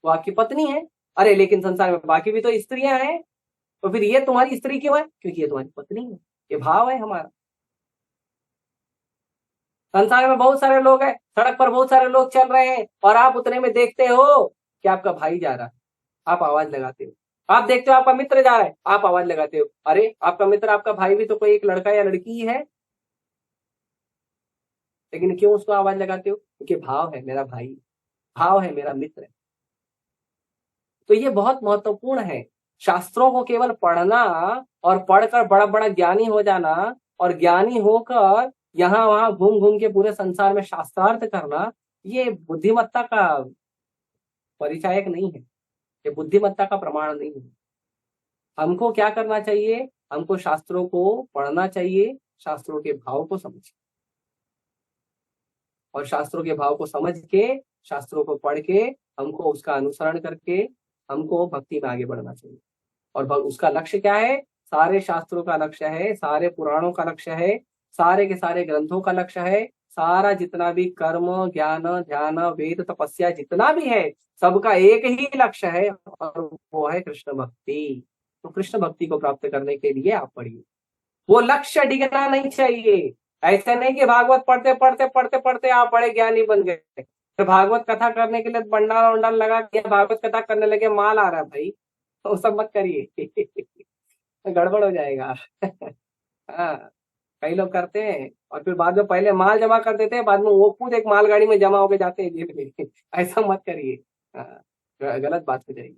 वो आपकी पत्नी है। अरे लेकिन संसार में बाकी भी तो स्त्रियां हैं, तो फिर ये तुम्हारी स्त्री क्यों है? क्योंकि ये तुम्हारी पत्नी है। ये भाव है हमारा। संसार में बहुत सारे लोग हैं, सड़क पर बहुत सारे लोग चल रहे हैं और आप उतने में देखते हो कि आपका भाई जा रहा है, आप आवाज लगाते हो। आप देखते हो आपका मित्र जा रहा है, आप आवाज लगाते हो। अरे आपका मित्र आपका भाई भी तो कोई एक लड़का या लड़की ही है, लेकिन क्यों उसको आवाज लगाते हो? क्योंकि भाव है मेरा भाई, भाव है मेरा मित्र है। तो ये बहुत महत्वपूर्ण है। शास्त्रों को केवल पढ़ना और पढ़कर बड़ा बड़ा ज्ञानी हो जाना और ज्ञानी होकर यहाँ वहां घूम घूम के पूरे संसार में शास्त्रार्थ करना, ये बुद्धिमत्ता का परिचायक नहीं है, ये बुद्धिमत्ता का प्रमाण नहीं है। हमको क्या करना चाहिए? हमको शास्त्रों को पढ़ना चाहिए, शास्त्रों के भाव को समझ, और शास्त्रों के भाव को समझ के, शास्त्रों को पढ़ के, हमको उसका अनुसरण करके हमको भक्ति में आगे बढ़ना चाहिए। और उसका लक्ष्य क्या है? सारे शास्त्रों का लक्ष्य है, सारे पुराणों का लक्ष्य है, सारे के सारे ग्रंथों का लक्ष्य है, सारा जितना भी कर्म ज्ञान ध्यान वेद तपस्या जितना भी है, सबका एक ही लक्ष्य है और वो है कृष्ण भक्ति। तो कृष्ण भक्ति को प्राप्त करने के लिए आप पढ़िए। वो लक्ष्य डिगना नहीं चाहिए। ऐसे नहीं कि भागवत पढ़ते पढ़ते पढ़ते पढ़ते आप बड़े ज्ञानी बन गए, तो भागवत कथा करने के लिए बंडाल वंडाल लगा के भागवत कथा करने लगे, माल आ रहा है भाई, तो सब मत करिए। गड़बड़ हो जाएगा। हाँ, कई लोग करते हैं और फिर बाद में पहले माल जमा कर देते हैं, बाद में वो खुद एक मालगाड़ी में जमा होके जाते हैं जेल में। ऐसा मत करिए। हाँ, गलत बात हो जाएगी।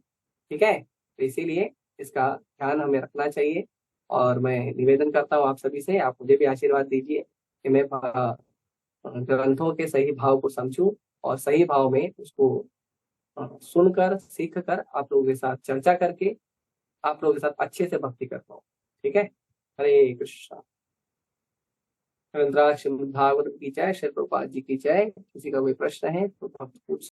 ठीक है, तो इसीलिए इसका ध्यान हमें रखना चाहिए। और मैं निवेदन करता हूँ आप सभी से, आप मुझे भी आशीर्वाद दीजिए कि मैं ग्रंथों के सही भाव को समझूं और सही भाव में उसको सुनकर सीख कर आप लोगों के साथ चर्चा करके आप लोगों के साथ अच्छे से भक्ति करता हूँ। ठीक है, हरे कृष्णा। श्रीमद् भागवत की जय, श्री प्रभुपाद जी की जय। किसी का कोई प्रश्न है तो भक्त पूछ